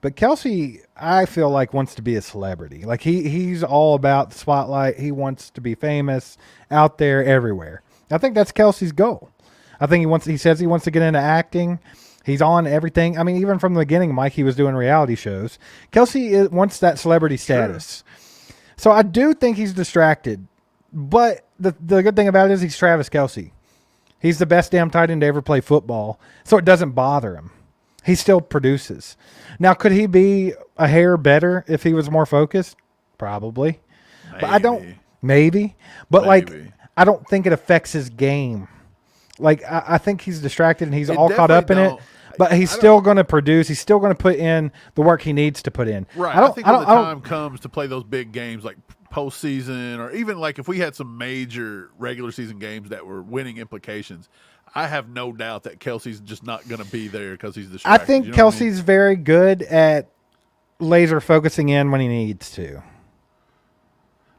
Speaker 3: But Kelsey, I feel like, wants to be a celebrity. Like, he's all about the spotlight. He wants to be famous out there everywhere. I think that's Kelsey's goal. I think he says he wants to get into acting. He's on everything. I mean, even from the beginning, Mike, he was doing reality shows. Kelsey wants that celebrity status. Sure. So I do think he's distracted. But the good thing about it is he's Travis Kelce. He's the best damn tight end to ever play football. So it doesn't bother him. He still produces. Now, could he be a hair better if he was more focused? Probably. But I don't. Maybe. But, like, I don't think it affects his game. Like, I think he's distracted and he's all caught up in it. But he's still going to produce. He's still going to put in the work he needs to put in.
Speaker 2: Right. I think when the time comes to play those big games like postseason, or even like if we had some major regular season games that were winning implications, I have no doubt that Kelsey's just not going to be there because he's distracted.
Speaker 3: I think Kelsey's very good at laser focusing in when he needs to.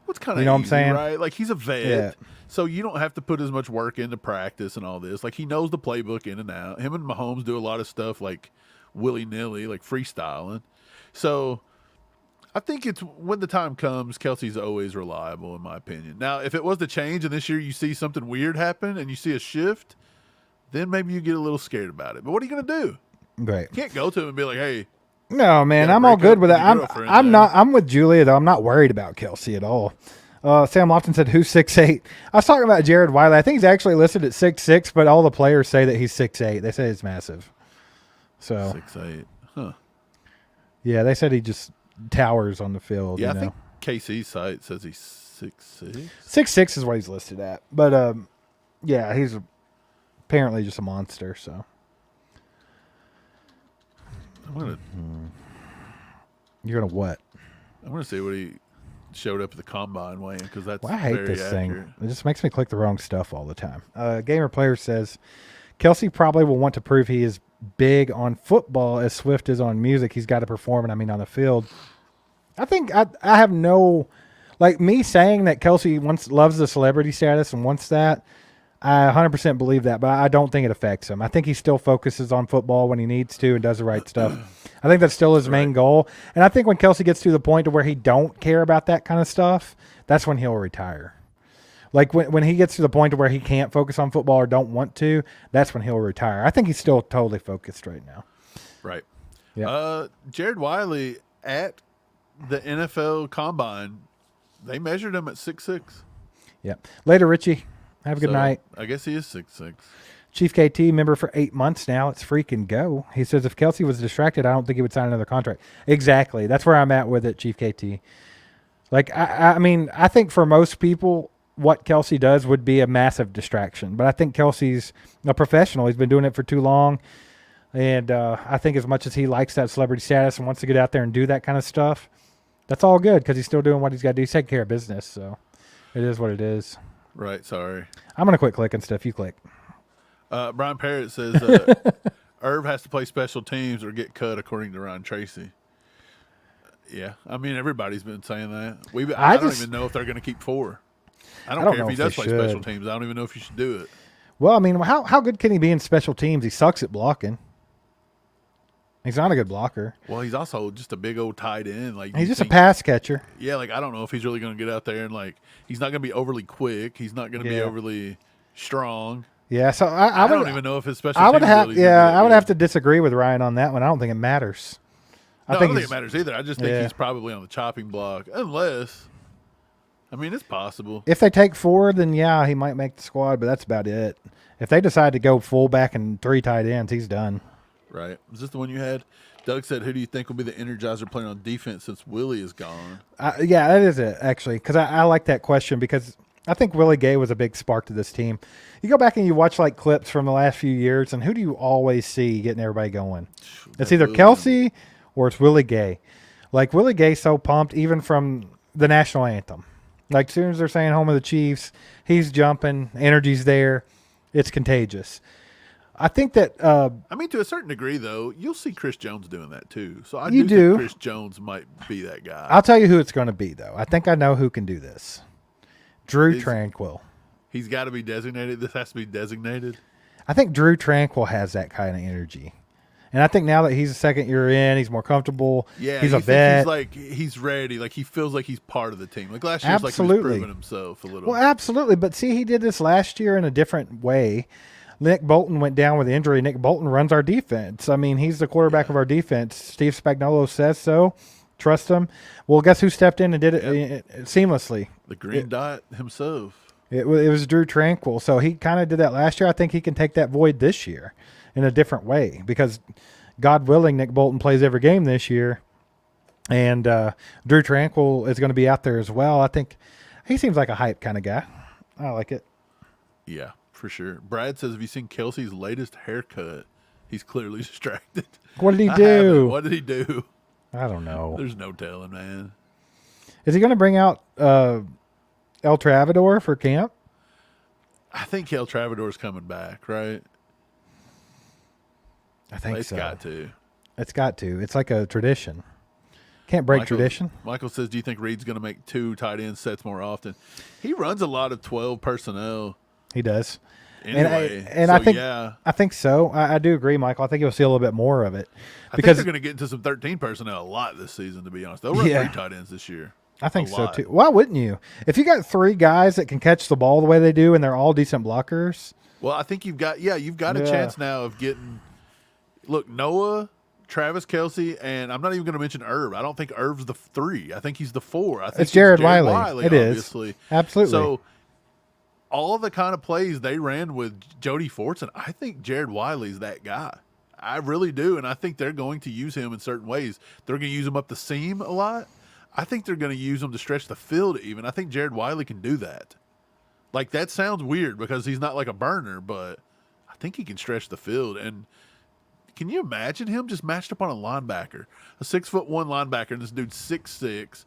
Speaker 2: What's kind of
Speaker 3: You know what I'm saying?
Speaker 2: right? Like he's a vet,
Speaker 3: Yeah.
Speaker 2: so you don't have to put as much work into practice and all this. Like he knows the playbook in and out. Him and Mahomes do a lot of stuff like willy nilly, like freestyling. So I think it's when the time comes, Kelsey's always reliable, in my opinion. Now, if it was to change and this year you see something weird happen and you see a shift, then maybe you get a little scared about it. But what are you going to do?
Speaker 3: Right.
Speaker 2: You can't go to him and be like, hey,
Speaker 3: No, man,
Speaker 2: Yeah,
Speaker 3: I'm all
Speaker 2: break up
Speaker 3: good with
Speaker 2: with
Speaker 3: that.
Speaker 2: your girlfriend
Speaker 3: I'm
Speaker 2: there.
Speaker 3: not. I'm with Julia though. I'm not worried about Kelsey at all. Sam Lofton said, "Who's 6'8"? I was talking about Jared Wiley. I think he's actually listed at 6'6", but all the players say that he's 6'8". They say it's massive. So
Speaker 2: 6'8". Huh.
Speaker 3: yeah, they said he just towers on the field.
Speaker 2: Yeah,
Speaker 3: you
Speaker 2: I
Speaker 3: know?
Speaker 2: think KC's site says he's 6'6".
Speaker 3: 6'6" is what he's listed at. But yeah, he's apparently just a monster. So
Speaker 2: I'm gonna
Speaker 3: you're gonna what?
Speaker 2: see what he showed up at the combine weighing because that's
Speaker 3: Well, I hate
Speaker 2: very
Speaker 3: this
Speaker 2: accurate.
Speaker 3: thing. It just makes me click the wrong stuff all the time. Gamer Player says, Kelsey probably will want to prove he is big on football as Swift is on music. He's got to perform, and I mean on the field. I think I have no, like me saying that Kelsey loves the celebrity status and wants that. I 100% believe that, but I don't think it affects him. I think he still focuses on football when he needs to and does the right stuff. I think that's still his main goal. And I think when Kelsey gets to the point to where he don't care about that kind of stuff, that's when he'll retire. Like when he gets to the point to where he can't focus on football or don't want to, that's when he'll retire. I think he's still totally focused right now.
Speaker 2: Right.
Speaker 3: Yeah.
Speaker 2: Jared Wiley at the NFL Combine, they measured him at 6'6".
Speaker 3: Yep. Later, Richie. Have a good night.
Speaker 2: I guess he is 6'6".
Speaker 3: Chief KT, member for 8 months now. Let's freaking go. He says if Kelsey was distracted, I don't think he would sign another contract. Exactly. That's where I'm at with it, Chief KT. Like, I mean, I think for most people, what Kelsey does would be a massive distraction. But I think Kelsey's a professional. He's been doing it for too long. And I think as much as he likes that celebrity status and wants to get out there and do that kind of stuff, that's all good because he's still doing what he's got to do. He's taking care of business. So it is what it is.
Speaker 2: Right, sorry.
Speaker 3: I'm going to quit clicking stuff. You click.
Speaker 2: Brian Parrott says Irv has to play special teams or get cut, according to Ron Tracy. Yeah, I mean, everybody's been saying that. I don't even know if they're going to keep 4. I don't care if he does play special teams. I don't even know if you should do it.
Speaker 3: Well, I mean, how good can he be in special teams? He sucks at blocking. He's not a good blocker.
Speaker 2: Well, he's also just a big old tight end. Like
Speaker 3: He's just a pass catcher.
Speaker 2: Yeah, like I don't know if he's really going to get out there and like he's not going to be overly quick. He's not going to be overly strong.
Speaker 3: Yeah, so
Speaker 2: I don't even know if his special.
Speaker 3: I would
Speaker 2: teams
Speaker 3: have,
Speaker 2: ability is
Speaker 3: yeah,
Speaker 2: really
Speaker 3: I would
Speaker 2: good.
Speaker 3: have to disagree with Ryan on that one. I don't think it matters.
Speaker 2: I don't think it matters either. I just think
Speaker 3: Yeah.
Speaker 2: he's probably on the chopping block, unless. I mean, it's possible.
Speaker 3: If they take 4, then yeah, he might make the squad, but that's about it. If they decide to go fullback and 3 tight ends, he's done.
Speaker 2: Right. Is this the one you had? Doug said, who do you think will be the energizer playing on defense since Willie is gone?
Speaker 3: Yeah, that is it, actually, because I like that question because I think Willie Gay was a big spark to this team. You go back and you watch like clips from the last few years, and who do you always see getting everybody going? It's either Kelsey or it's Willie Gay. Like, Willie Gay's so pumped, even from the national anthem. Like, as soon as they're saying home of the Chiefs, he's jumping, energy's there. It's contagious. I think that
Speaker 2: I mean, to a certain degree, though, you'll see Chris Jones doing that too. So I
Speaker 3: You
Speaker 2: do
Speaker 3: do.
Speaker 2: think Chris Jones might be that guy.
Speaker 3: I'll tell you who it's going to be, though. I think I know who can do this. Drew Tranquil.
Speaker 2: He's got to be designated. This has to be designated.
Speaker 3: I think Drew Tranquil has that kind of energy. And I think now that he's a second year in, he's more comfortable.
Speaker 2: Yeah,
Speaker 3: he's
Speaker 2: you
Speaker 3: a
Speaker 2: think
Speaker 3: vet.
Speaker 2: He's like he's ready. Like he feels like he's part of the team. Like last year, was like he was
Speaker 3: Absolutely.
Speaker 2: proving himself a little.
Speaker 3: Well, absolutely. But see, he did this last year in a different way. Nick Bolton went down with injury. Nick Bolton runs our defense. I mean, he's the quarterback of our defense. Steve Spagnuolo says so. Trust him. Well, guess who stepped in and did it seamlessly?
Speaker 2: The green dot himself.
Speaker 3: It was Drew Tranquil. So he kind of did that last year. I think he can take that void this year in a different way because, God willing, Nick Bolton plays every game this year. And Drew Tranquil is going to be out there as well. I think he seems like a hype kind of guy. I like it.
Speaker 2: Yeah, for sure. Brad says, have you seen Kelsey's latest haircut? He's clearly distracted.
Speaker 3: What did he
Speaker 2: I
Speaker 3: do?
Speaker 2: haven't. What did he do?
Speaker 3: I don't know.
Speaker 2: There's no telling, man.
Speaker 3: Is he going to bring out El Travador for camp?
Speaker 2: I think El Travador's coming back, right?
Speaker 3: I think
Speaker 2: It's
Speaker 3: so.
Speaker 2: got to.
Speaker 3: It's got to. It's like a tradition. Can't break tradition.
Speaker 2: Michael says, do you think Reed's going to make 2 tight end sets more often? He runs a lot of 12 personnel.
Speaker 3: He does.
Speaker 2: Anyway,
Speaker 3: and
Speaker 2: so,
Speaker 3: I think so. I do agree, Michael. I think you'll see a little bit more of it.
Speaker 2: I think they're going to get into some 13 personnel a lot this season, to be honest. They'll run 3 tight ends this year.
Speaker 3: I think so, too. Why wouldn't you? If you got 3 guys that can catch the ball the way they do and they're all decent blockers.
Speaker 2: Well, I think you've got a chance now of getting – look, Noah, Travis Kelce, and I'm not even going to mention Irv. I don't think Irv's the 3. I think he's the 4. I think
Speaker 3: it's Jared Wiley. It
Speaker 2: obviously.
Speaker 3: Is. Absolutely.
Speaker 2: So – all the kind of plays they ran with Jody Fortson, I think Jared Wiley's that guy. I really do, and I think they're going to use him in certain ways. They're going to use him up the seam a lot. I think they're going to use him to stretch the field even. I think Jared Wiley can do that. Like, that sounds weird because he's not like a burner, but I think he can stretch the field. And can you imagine him just matched up on a linebacker, a 6'1" linebacker, and this dude's 6'6".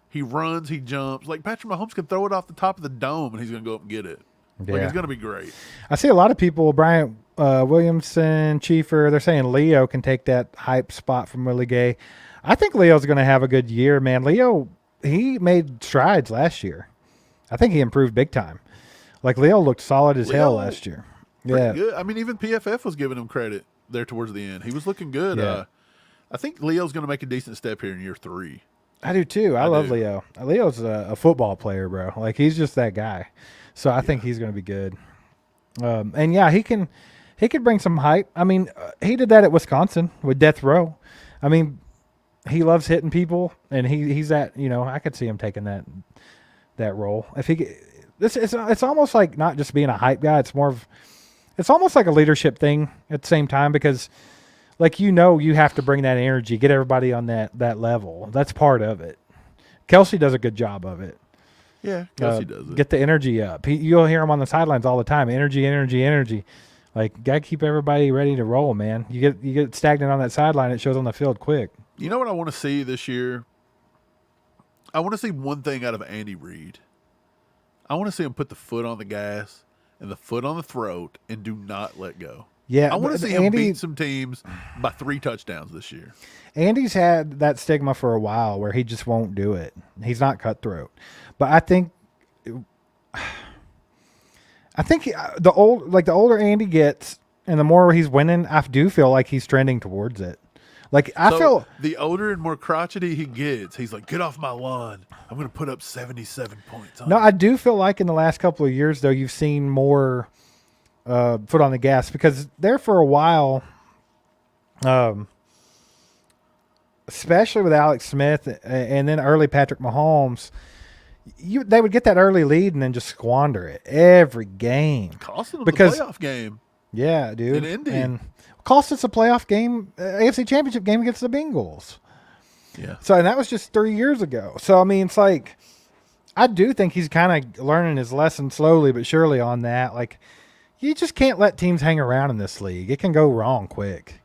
Speaker 2: He runs, he jumps. Like, Patrick Mahomes can throw it off the top of the dome, and he's going to go up and get it.
Speaker 3: Yeah.
Speaker 2: Like, it's going to be great.
Speaker 3: I see a lot of people, Bryant Williamson, Chieffer, they're saying Leo can take that hype spot from Willie Gay. I think Leo's going to have a good year, man. Leo, he made strides last year. I think he improved big time. Like, Leo looked solid as hell last year. Yeah.
Speaker 2: Good. I mean, even PFF was giving him credit there towards the end. He was looking good.
Speaker 3: Yeah.
Speaker 2: I think Leo's going to make a decent step here in year 3.
Speaker 3: I do too. I love Leo. Leo's a football player, bro. Like, he's just that guy. So I think he's going to be good. And yeah, he can bring some hype. I mean, he did that at Wisconsin with Death Row. I mean, he loves hitting people, and he's that. You know, I could see him taking that role. If he, it's almost like not just being a hype guy. It's almost like a leadership thing at the same time because. Like, you have to bring that energy, get everybody on that level. That's part of it. Kelce does a good job of it.
Speaker 2: Yeah, Kelce does it.
Speaker 3: Get the energy up. You'll hear him on the sidelines all the time. Energy. Like, got to keep everybody ready to roll, man. You get stagnant on that sideline, it shows on the field quick.
Speaker 2: You know what I want to see this year? I want to see one thing out of Andy Reid. I want to see him put the foot on the gas and the foot on the throat and do not let go.
Speaker 3: Yeah,
Speaker 2: I want to see him beat some teams by 3 touchdowns this year.
Speaker 3: Andy's had that stigma for a while where he just won't do it. He's not cutthroat. But I think the older Andy gets and the more he's winning, I do feel like he's trending towards it. Like, I feel
Speaker 2: the older and more crotchety he gets, he's like, get off my lawn. I'm going to put up 77 points.
Speaker 3: No, I do feel like in the last couple of years, though, you've seen more foot on the gas because there for a while, especially with Alex Smith and then early Patrick Mahomes, they would get that early lead and then just squander it every game.
Speaker 2: Costing them the playoff game.
Speaker 3: Yeah, dude.
Speaker 2: In Indy.
Speaker 3: And cost us a playoff game, AFC Championship game against the Bengals.
Speaker 2: Yeah.
Speaker 3: So, and that was just 3 years ago. So, I mean, it's like, I do think he's kind of learning his lesson slowly but surely on that. Like, you just can't let teams hang around in this league. It can go wrong quick.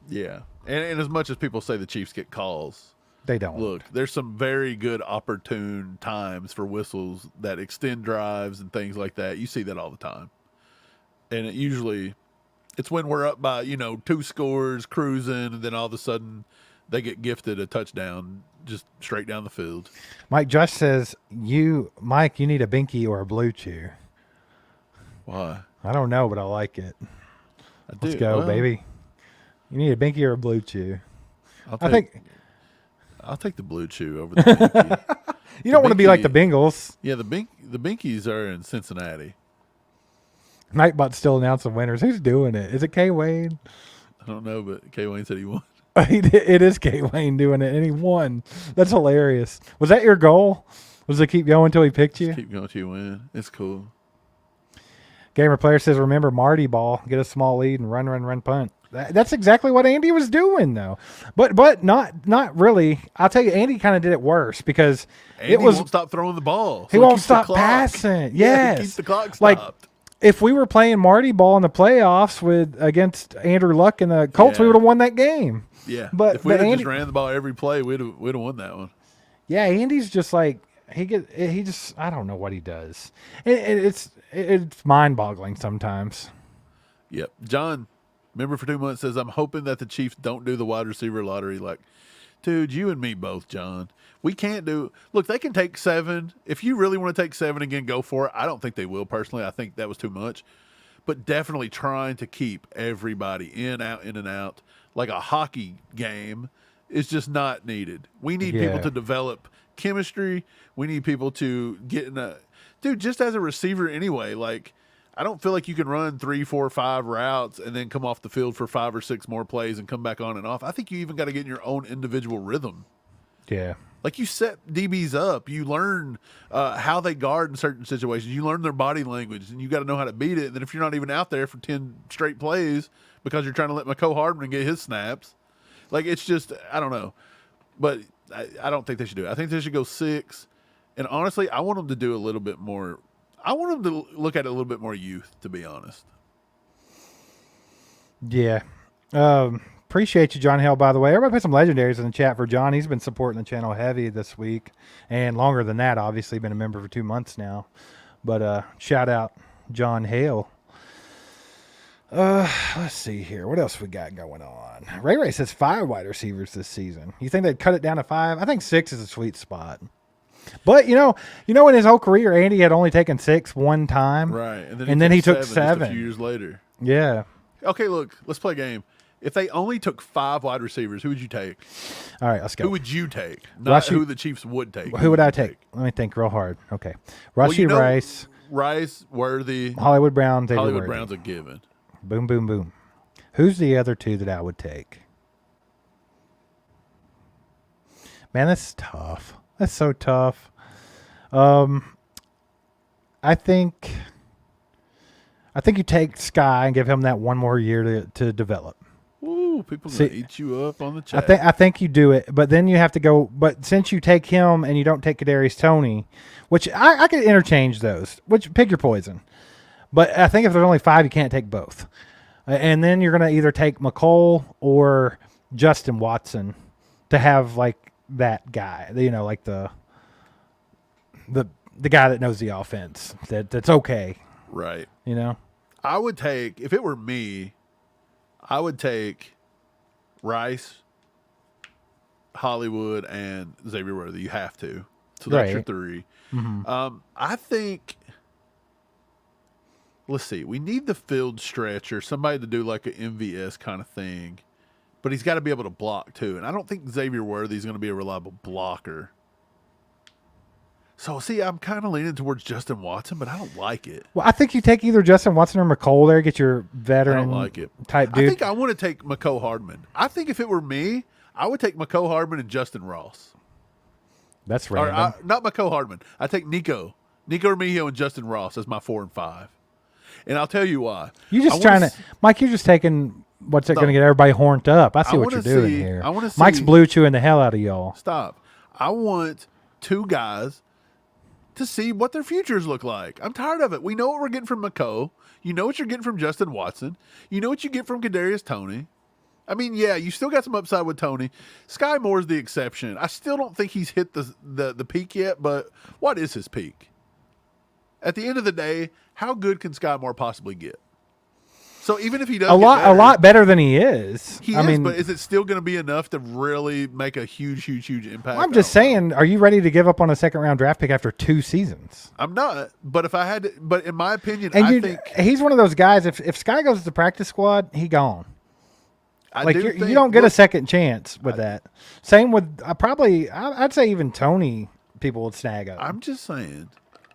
Speaker 2: Yeah. And as much as people say the Chiefs get calls,
Speaker 3: they don't.
Speaker 2: Look, there's some very good opportune times for whistles that extend drives and things like that. You see that all the time. And it's when we're up by, 2 scores, cruising, and then all of a sudden they get gifted a touchdown just straight down the field.
Speaker 3: Mike Josh says, Mike, you need a binky or a blue chew.
Speaker 2: Why?
Speaker 3: I don't know, but I like it. Let's go, baby. You need a binky or a blue chew.
Speaker 2: I'll take the blue chew over the binky.
Speaker 3: You don't want to be like the Bengals.
Speaker 2: Yeah, the binkies are in Cincinnati.
Speaker 3: Nightbot's still announcing winners. Who's doing it? Is it KWayne?
Speaker 2: I don't know, but KWayne said he won.
Speaker 3: It is KWayne doing it, and he won. That's hilarious. Was that your goal? Was to keep going until he picked you?
Speaker 2: Just keep going till you win. It's cool.
Speaker 3: Gamer Player says, remember Marty ball, get a small lead and run, punt. That's exactly what Andy was doing, though. But not really. I'll tell you, Andy kind of did it worse because
Speaker 2: Andy won't stop throwing the ball.
Speaker 3: He won't stop passing. Yes.
Speaker 2: He keeps the clock stopped.
Speaker 3: Like, if we were playing Marty ball in the playoffs against Andrew Luck and the Colts, we would have won that game.
Speaker 2: Yeah.
Speaker 3: But
Speaker 2: if we had just ran the ball every play, we'd have won that one.
Speaker 3: Yeah, Andy's just like I don't know what he does. It's mind-boggling sometimes.
Speaker 2: Yep. John, member for 2 months, says, I'm hoping that the Chiefs don't do the wide receiver lottery like Dude, you and me both, John. We can't do. Look, they can take 7. If you really want to take 7 again, go for it. I don't think they will personally. I think that was too much. But definitely trying to keep everybody in, out, in, and out, like a hockey game, is just not needed. We need people to develop chemistry. We need people to get in a. Dude, just as a receiver anyway, like, I don't feel like you can run 3, 4, 5 routes and then come off the field for 5 or 6 more plays and come back on and off. I think you even got to get in your own individual rhythm.
Speaker 3: Yeah.
Speaker 2: Like, you set DBs up. You learn how they guard in certain situations. You learn their body language, and you got to know how to beat it. And then if you're not even out there for 10 straight plays because you're trying to let Mecole Hardman get his snaps, like, it's just, I don't know. But I don't think they should do it. I think they should go 6. And honestly, I want them to do a little bit more. I want them to look at it a little bit more youth, to be honest.
Speaker 3: Yeah. Appreciate you, John Hale, by the way. Everybody put some legendaries in the chat for John. He's been supporting the channel heavy this week. And longer than that, obviously. Been a member for 2 months now. But shout out John Hale. Let's see here. What else we got going on? Ray says 5 wide receivers this season. You think they'd cut it down to 5? I think 6 is a sweet spot. But, you know, in his whole career, Andy had only taken 6 one time.
Speaker 2: Right.
Speaker 3: And then he took 7
Speaker 2: just a few years later.
Speaker 3: Yeah.
Speaker 2: Okay, look, let's play a game. If they only took 5 wide receivers, who would you take?
Speaker 3: All right, let's go.
Speaker 2: Who would you take? Not who the Chiefs would take.
Speaker 3: Who would I take? Let me think real hard. Okay. Rashee Rice.
Speaker 2: Rice, Worthy.
Speaker 3: Hollywood Brown.
Speaker 2: Hollywood Brown's a given.
Speaker 3: Boom, boom, boom. Who's the other 2 that I would take? Man, that's tough. That's so tough. I think you take Sky and give him that 1 more year to develop.
Speaker 2: Ooh, people gonna eat you up on the chat.
Speaker 3: I think you do it, but then you have to go. But since you take him and you don't take Kadarius Toney, which I could interchange those. Which pick your poison. But I think if there's only 5, you can't take both. And then you're gonna either take Mecole or Justin Watson to have like that guy. You know, like the guy that knows the offense. That's okay.
Speaker 2: Right.
Speaker 3: You know.
Speaker 2: I would take, if it were me, I would take Rice, Hollywood, and Xavier Worthy. You have to. So that's your 3.
Speaker 3: Mm-hmm.
Speaker 2: I think, let's see, we need the field stretcher, somebody to do like an MVS kind of thing. But he's got to be able to block too. And I don't think Xavier Worthy is going to be a reliable blocker. So, see, I'm kind of leaning towards Justin Watson, but I don't like it.
Speaker 3: Well, I think you take either Justin Watson or Mecole there, get your veteran
Speaker 2: I don't like it.
Speaker 3: type dude.
Speaker 2: I think I want to take Mecole Hardman. I think if it were me, I would take Mecole Hardman and Justin Ross.
Speaker 3: That's random.
Speaker 2: Or, not Mecole Hardman. I take Nico Remigio and Justin Ross as my 4 and 5. And I'll tell you why.
Speaker 3: You're just trying to, Mike, you're just taking what's going to get everybody horned up. I see what you're doing here.
Speaker 2: I want to see.
Speaker 3: Mike's blue chewing the hell out of y'all.
Speaker 2: Stop. I want 2 guys to see what their futures look like. I'm tired of it. We know what we're getting from Mecole. You know what you're getting from Justin Watson. You know what you get from Kadarius Toney. I mean, yeah, you still got some upside with Toney. Sky Moore's the exception. I still don't think he's hit the peak yet, but what is his peak? At the end of the day, how good can Sky Moore possibly get? So even if he does
Speaker 3: a lot better than he is.
Speaker 2: But is it still going to be enough to really make a huge impact?
Speaker 3: I'm just saying, are you ready to give up on a 2nd-round draft pick after 2 seasons?
Speaker 2: I'm not. But if I had to, but in my opinion,
Speaker 3: and
Speaker 2: I think
Speaker 3: he's one of those guys. If Sky goes to the practice squad, he gone. You don't get a second chance with that. Same with I'd say even Toney people would snag up.
Speaker 2: I'm just saying.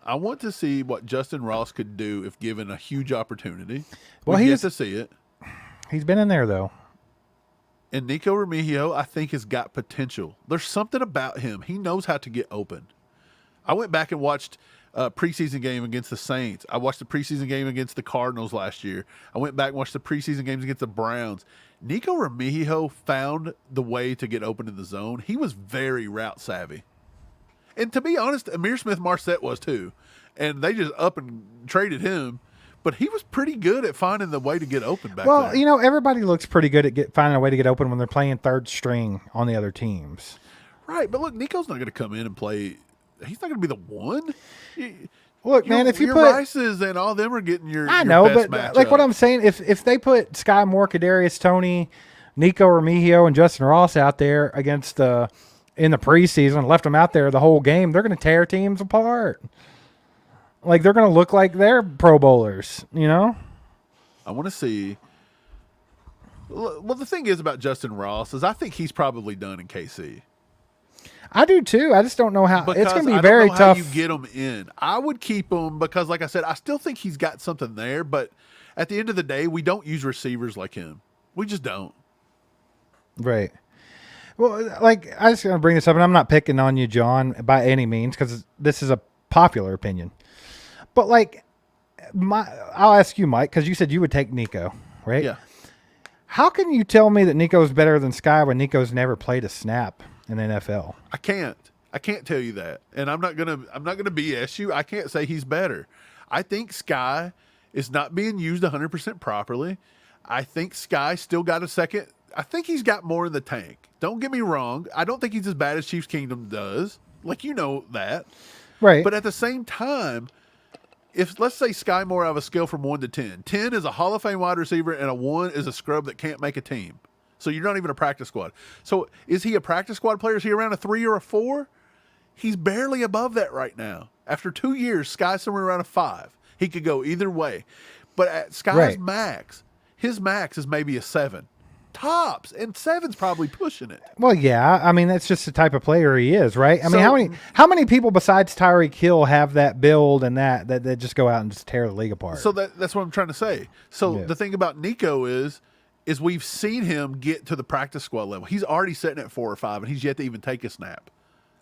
Speaker 2: I want to see what Justin Ross could do if given a huge opportunity. Well, he gets to see it.
Speaker 3: He's been in there, though.
Speaker 2: And Nico Remigio, I think, has got potential. There's something about him. He knows how to get open. I went back and watched a preseason game against the Saints. I watched the preseason game against the Cardinals last year. I went back and watched the preseason games against the Browns. Nico Remigio found the way to get open in the zone. He was very route savvy. And to be honest, Amir Smith-Marset was too. And they just up and traded him. But he was pretty good at finding the way to get open back there.
Speaker 3: Well, you know, everybody looks pretty good at finding a way to get open when they're playing 3rd string on the other teams.
Speaker 2: Right, but look, Nico's not going to come in and play. He's not going to be the one.
Speaker 3: Look, man, if you
Speaker 2: your
Speaker 3: put
Speaker 2: Rices and all them are getting your
Speaker 3: I know,
Speaker 2: best
Speaker 3: but
Speaker 2: matchup.
Speaker 3: like what I'm saying, if they put Sky Moore, Kadarius Toney, Nico Remigio and Justin Ross out there against in the preseason, left them out there the whole game, they're going to tear teams apart. Like, they're going to look like they're Pro Bowlers, you know?
Speaker 2: I want to see. Well, the thing is about Justin Ross is I think he's probably done in KC.
Speaker 3: I do too. I just don't know how.
Speaker 2: Because
Speaker 3: it's going to be
Speaker 2: I don't
Speaker 3: very
Speaker 2: know
Speaker 3: tough.
Speaker 2: How you get him in. I would keep him because, like I said, I still think he's got something there. But at the end of the day, we don't use receivers like him. We just don't.
Speaker 3: Right. Well, like, I just going to bring this up, and I'm not picking on you, John, by any means, because this is a popular opinion. But, like, I'll ask you, Mike, because you said you would take Nico, right?
Speaker 2: Yeah.
Speaker 3: How can you tell me that Nico's better than Sky when Nico's never played a snap in the NFL?
Speaker 2: I can't tell you that, and I'm not gonna BS you. I can't say he's better. I think Sky is not being used 100% properly. I think Sky still got a second. I think he's got more in the tank. Don't get me wrong. I don't think he's as bad as Chiefs Kingdom does. Like, you know that.
Speaker 3: Right.
Speaker 2: But at the same time, if let's say Sky Moore have a scale from 1 to 10. 10 is a Hall of Fame wide receiver and a 1 is a scrub that can't make a team. So you're not even a practice squad. So is he a practice squad player? Is he around a 3 or a 4? He's barely above that right now. After 2 years, Sky's somewhere around a 5. He could go either way. But at Sky's max, his max is maybe a 7. Tops, and 7's probably pushing it.
Speaker 3: Well, yeah. I mean, that's just the type of player he is, right? I mean, how many people besides Tyreek Hill have that build and that just go out and just tear the league apart?
Speaker 2: So that's what I'm trying to say. So the thing about Nico is we've seen him get to the practice squad level. He's already sitting at 4 or 5, and he's yet to even take a snap.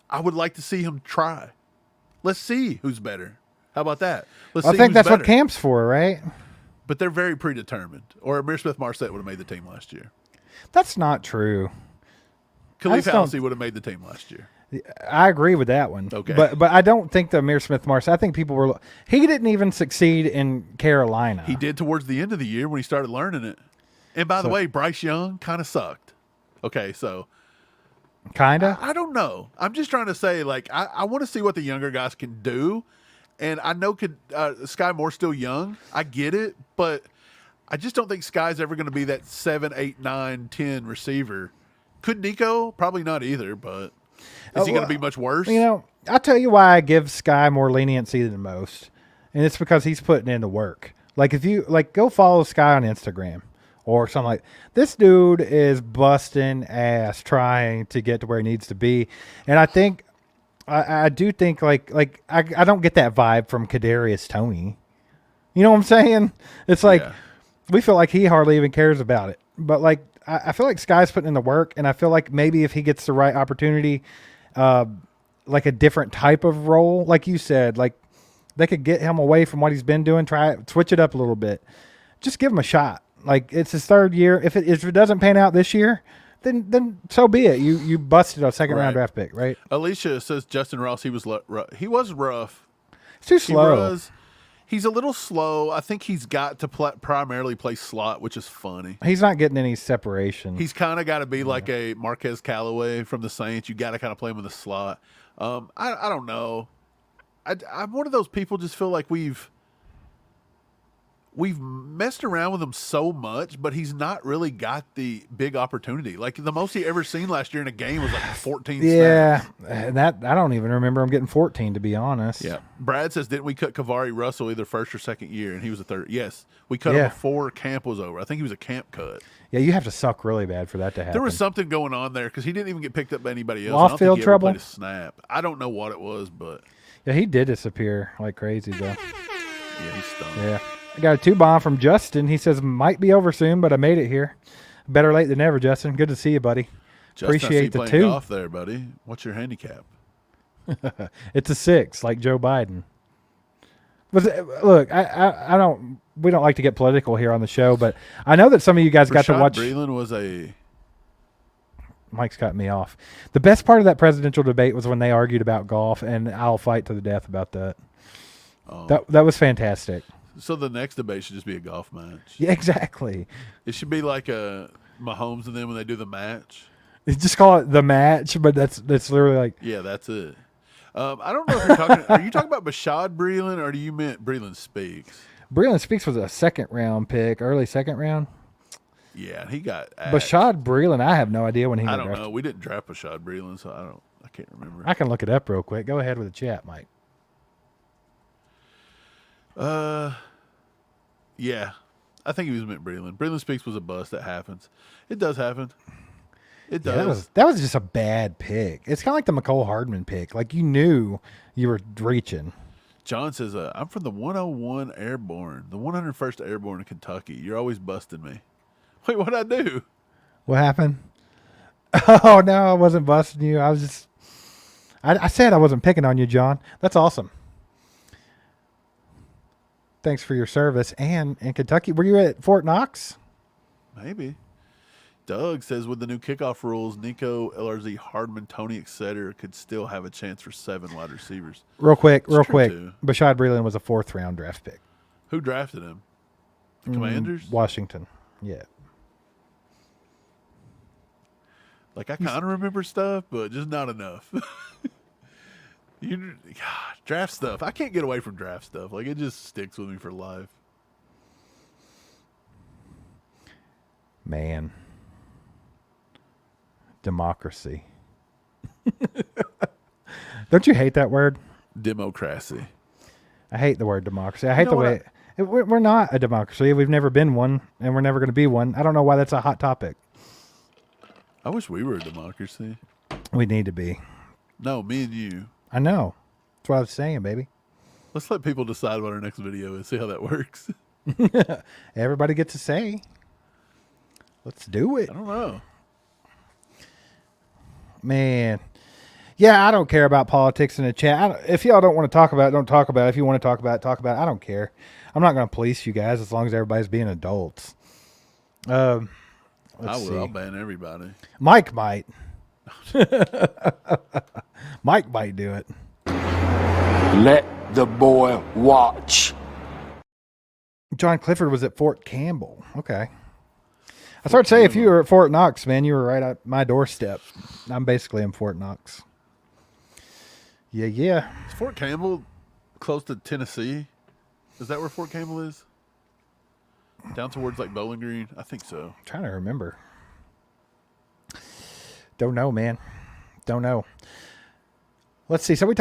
Speaker 2: I would like to see him try. Let's see who's better. How about that?
Speaker 3: I think that's what camp's for, right?
Speaker 2: But they're very predetermined. Or Amir Smith-Marset would have made the team last year.
Speaker 3: That's not true.
Speaker 2: Khalif Halsey would have made the team last year.
Speaker 3: I agree with that one.
Speaker 2: Okay.
Speaker 3: But I don't think the Amir Smith-Marset, I think people were, he didn't even succeed in Carolina.
Speaker 2: He did towards the end of the year when he started learning it. And by the way, Bryce Young kind of sucked. Okay, so.
Speaker 3: Kind of?
Speaker 2: I don't know. I'm just trying to say, like, I want to see what the younger guys can do. And I know Sky Moore's still young. I get it. But I just don't think Sky's ever going to be that 7, 8, 9, 10 receiver. Could Nico? Probably not either, but is he going to be much worse?
Speaker 3: You know, I'll tell you why I give Sky more leniency than most. And it's because he's putting in the work. Like, if you, like, go follow Sky on Instagram or something like this. Dude is busting ass trying to get to where he needs to be. And I think, I do think, like I don't get that vibe from Kadarius Toney. You know what I'm saying? It's like, we feel like he hardly even cares about it. But, like, I feel like Sky's putting in the work, and I feel like maybe if he gets the right opportunity, like a different type of role, like you said, like they could get him away from what he's been doing, switch it up a little bit. Just give him a shot. Like, it's his 3rd year. If it doesn't pan out this year, then so be it. You busted a second-round draft pick, right?
Speaker 2: Alicia says Justin Ross, he was rough.
Speaker 3: It's too slow.
Speaker 2: He's a little slow. I think he's got to primarily play slot, which is funny.
Speaker 3: He's not getting any separation.
Speaker 2: He's kind of got to be like a Marquez Callaway from the Saints. You got to kind of play him in the slot. I don't know. I'm one of those people just feel like we've messed around with him so much, but he's not really got the big opportunity. Like, the most he ever seen last year in a game was like 14 snaps.
Speaker 3: That I don't even remember him getting 14, to be honest.
Speaker 2: Yeah. Brad says, didn't we cut Kavari Russell either first or second year, and he was a 3rd? Yes. We cut him before camp was over. I think he was a camp cut.
Speaker 3: Yeah, you have to suck really bad for that to happen.
Speaker 2: There was something going on there because he didn't even get picked up by anybody else.
Speaker 3: Off-field trouble?
Speaker 2: Played a snap. I don't know what it was, but.
Speaker 3: Yeah, he did disappear like crazy, though.
Speaker 2: Yeah, he stunk.
Speaker 3: Yeah. I got a 2-bomb from Justin. He says, might be over soon, but I made it here. Better late than never, Justin. Good to see you, buddy.
Speaker 2: Justin,
Speaker 3: appreciate the 2.
Speaker 2: Golf there, buddy. What's your handicap?
Speaker 3: It's a 6, like Joe Biden. But look, I don't. We don't like to get political here on the show, but I know that some of you guys got to watch.
Speaker 2: Breeland was a.
Speaker 3: Mike's cut me off. The best part of that presidential debate was when they argued about golf, and I'll fight to the death about that. That was fantastic.
Speaker 2: So the next debate should just be a golf match.
Speaker 3: Yeah, exactly.
Speaker 2: It should be like Mahomes and them when they do the match.
Speaker 3: Just call it the match, but that's literally like.
Speaker 2: Yeah, that's it. I don't know if you're talking. Are you talking about Bashad Breeland, or do you meant Breeland Speaks?
Speaker 3: Breeland Speaks was a 2nd round pick, early 2nd round.
Speaker 2: Yeah, he got axed.
Speaker 3: Bashad Breeland, I have no idea when he
Speaker 2: I
Speaker 3: got
Speaker 2: don't
Speaker 3: drafted.
Speaker 2: know. We didn't draft Bashad Breeland, so I can't remember.
Speaker 3: I can look it up real quick. Go ahead with the chat, Mike.
Speaker 2: Yeah. I think he was meant Breeland. Breeland Speaks was a bust. That happens. It does happen. It
Speaker 3: Yeah,
Speaker 2: does.
Speaker 3: that was just a bad pick. It's kind of like the McCole Hardman pick. Like you knew you were reaching.
Speaker 2: John says, I'm from the 101 Airborne, the 101st Airborne in Kentucky. You're always busting me. Wait, what'd I do?
Speaker 3: What happened? Oh no, I wasn't busting you. I was just. I said I wasn't picking on you, John. That's awesome. Thanks for your service. And in Kentucky, were you at Fort Knox?
Speaker 2: Maybe. Doug says, with the new kickoff rules, Nico, LRZ, Hardman, Tony, etc., could still have a chance for 7 wide receivers.
Speaker 3: Real quick.
Speaker 2: Too.
Speaker 3: Bashad Breeland was a 4th round draft pick.
Speaker 2: Who drafted him? The Commanders?
Speaker 3: Washington. Yeah.
Speaker 2: Like, I kind of remember stuff, but just not enough. Draft stuff. I can't get away from draft stuff. Like, it just sticks with me for life.
Speaker 3: Man. Democracy. Don't you hate that word?
Speaker 2: Democracy.
Speaker 3: I hate the word democracy. I hate the way... We're not a democracy. We've never been one, and we're never going to be one. I don't know why that's a hot topic.
Speaker 2: I wish we were a democracy.
Speaker 3: We need to be.
Speaker 2: No, me and you.
Speaker 3: I know. That's what I was saying, baby.
Speaker 2: Let's let people decide what our next video is. See how that works.
Speaker 3: Everybody gets a say. Let's do it.
Speaker 2: I don't know.
Speaker 3: Man. Yeah, I don't care about politics in the chat. If y'all don't want to talk about it, don't talk about it. If you want to talk about it, talk about it. I don't care. I'm not going to police you guys as long as everybody's being adults. Let's see.
Speaker 2: I'll ban everybody.
Speaker 3: Mike might. Mike might do it.
Speaker 4: Let the boy watch.
Speaker 3: John Clifford was at Fort Campbell. Okay. I started to say, if you were at Fort Knox, man, you were right at my doorstep. I'm basically in Fort Knox. Yeah.
Speaker 2: Is Fort Campbell close to Tennessee? Is that where Fort Campbell is? Down towards like Bowling Green? I think so.
Speaker 3: I'm trying to remember. Don't know, man. Don't know. Let's see. So we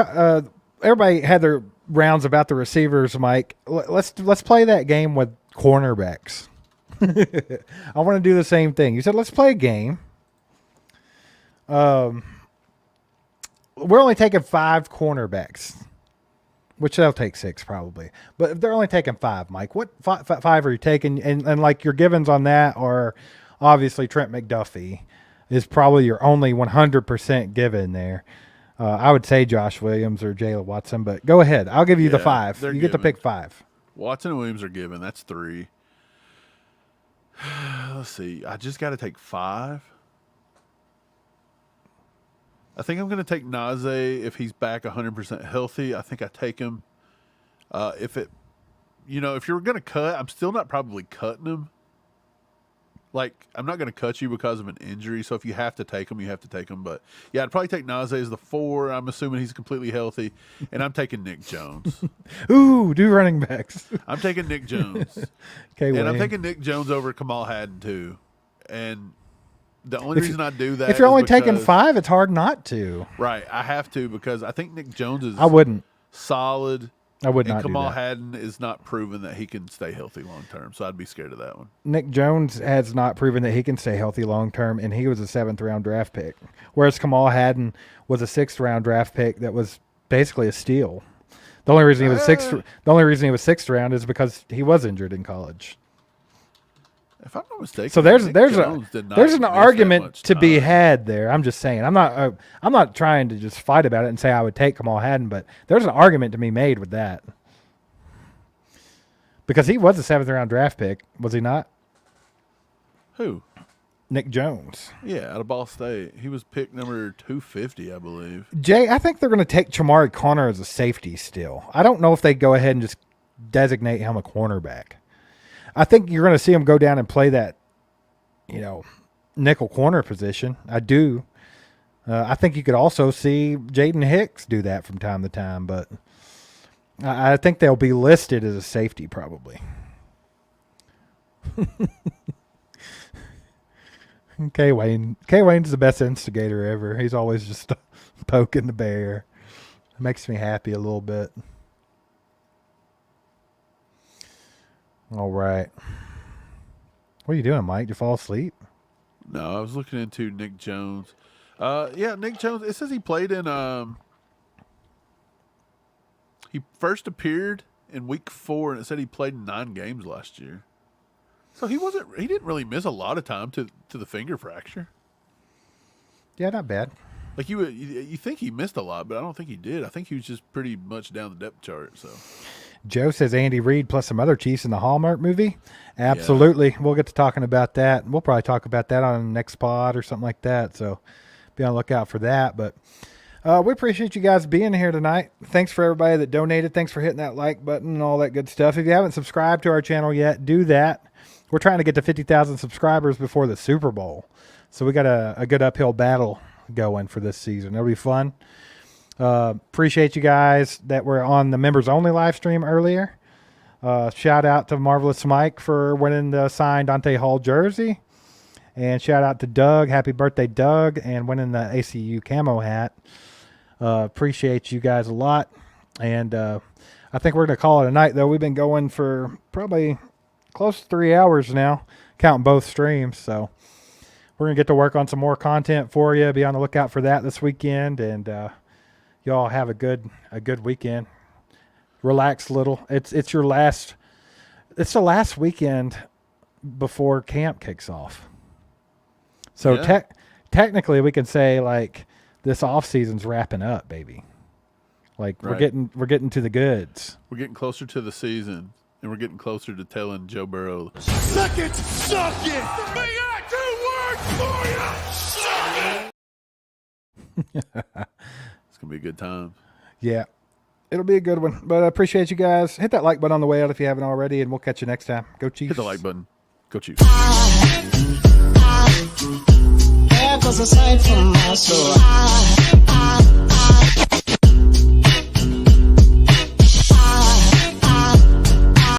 Speaker 3: everybody had their rounds about the receivers, Mike. Let's play that game with cornerbacks. I want to do the same thing. You said let's play a game. We're only taking 5 cornerbacks, which they'll take 6 probably. But if they're only taking 5, Mike, what 5 are you taking? And like your givens on that are obviously Trent McDuffie is probably your only 100% given there. I would say Josh Williams or Jaylen Watson, but go ahead. I'll give you the 5. You get to pick 5.
Speaker 2: Watson and Williams are given. That's 3. Let's see. I just got to take 5. I think I'm going to take Najee if he's back 100% healthy. I think I take him. If you're going to cut, I'm still not probably cutting him. Like, I'm not going to cut you because of an injury. So if you have to take him, you have to take him. But yeah, I'd probably take Najee as the 4. I'm assuming he's completely healthy. And I'm taking Nick Jones.
Speaker 3: Ooh, do running backs.
Speaker 2: I'm taking Nick Jones. And I'm taking Nick Jones over Kamal Hadden too. And the only reason I do that
Speaker 3: if you're
Speaker 2: is
Speaker 3: only
Speaker 2: because,
Speaker 3: taking 5, it's hard not to.
Speaker 2: Right. I have to because I think Nick Jones is
Speaker 3: I wouldn't.
Speaker 2: solid.
Speaker 3: I would
Speaker 2: and
Speaker 3: not
Speaker 2: Kamal
Speaker 3: do that.
Speaker 2: Hadden is not proven that he can stay healthy long term. So I'd be scared of that one.
Speaker 3: Nick Jones has not proven that he can stay healthy long term, and he was a 7th round draft pick. Whereas Kamal Hadden was a 6th round draft pick that was basically a steal. The only reason he was 6th round is because he was injured in college.
Speaker 2: If I'm not mistaken,
Speaker 3: So there's
Speaker 2: Nick Jones did not
Speaker 3: there's an
Speaker 2: miss that
Speaker 3: argument
Speaker 2: much
Speaker 3: to be
Speaker 2: time.
Speaker 3: had there. I'm just saying. I'm not trying to just fight about it and say I would take Kamal Hadden, but there's an argument to be made with that. Because he was a 7th round draft pick, was he not?
Speaker 2: Who?
Speaker 3: Nick Jones.
Speaker 2: Yeah, out of Ball State. He was pick number 250, I believe.
Speaker 3: Jay, I think they're going to take Chamari Connor as a safety still. I don't know if they go ahead and just designate him a cornerback. I think you're going to see him go down and play that, nickel corner position. I do. I think you could also see Jaden Hicks do that from time to time, but I think they'll be listed as a safety probably. KWayne's the best instigator ever. He's always just poking the bear. It makes me happy a little bit. All right. What are you doing, Mike? Did you fall asleep?
Speaker 2: No, I was looking into Nick Jones. Yeah, Nick Jones. It says he played in. He first appeared in week 4, and it said he played in 9 games last year. So he didn't really miss a lot of time to the finger fracture.
Speaker 3: Yeah, not bad.
Speaker 2: Like you think he missed a lot, but I don't think he did. I think he was just pretty much down the depth chart. So
Speaker 3: Joe says Andy Reid plus some other Chiefs in the Hallmark movie. Absolutely. Yeah. We'll get to talking about that. We'll probably talk about that on the next pod or something like that. So be on the lookout for that. But we appreciate you guys being here tonight. Thanks for everybody that donated. Thanks for hitting that like button and all that good stuff. If you haven't subscribed to our channel yet, do that. We're trying to get to 50,000 subscribers before the Super Bowl. So we got a good uphill battle going for this season. It'll be fun. Appreciate you guys that were on the members only live stream earlier. Shout out to Marvelous Mike for winning the signed Dante Hall jersey. And shout out to Doug. Happy birthday, Doug, and winning the ACU camo hat. Appreciate you guys a lot. And I think we're going to call it a night, though. We've been going for probably close to 3 hours now, counting both streams. So we're going to get to work on some more content for you. Be on the lookout for that this weekend. And y'all have a good weekend. Relax a little. It's the last weekend before camp kicks off. So
Speaker 2: yeah.
Speaker 3: Technically we can say like this off season's wrapping up, baby. Like
Speaker 2: right.
Speaker 3: we're getting to the goods.
Speaker 2: We're getting closer to the season, and we're getting closer to telling Joe Burrow,
Speaker 1: Suck it! Suck it! We got 2 words for you! Suck it!
Speaker 2: It's going to be a good time.
Speaker 3: Yeah. It'll be a good one. But I appreciate you guys. Hit that like button on the way out if you haven't already, and we'll catch you next time. Go Chiefs.
Speaker 2: Hit the like button. Go Chiefs.
Speaker 5: Heaven's aside from my soul.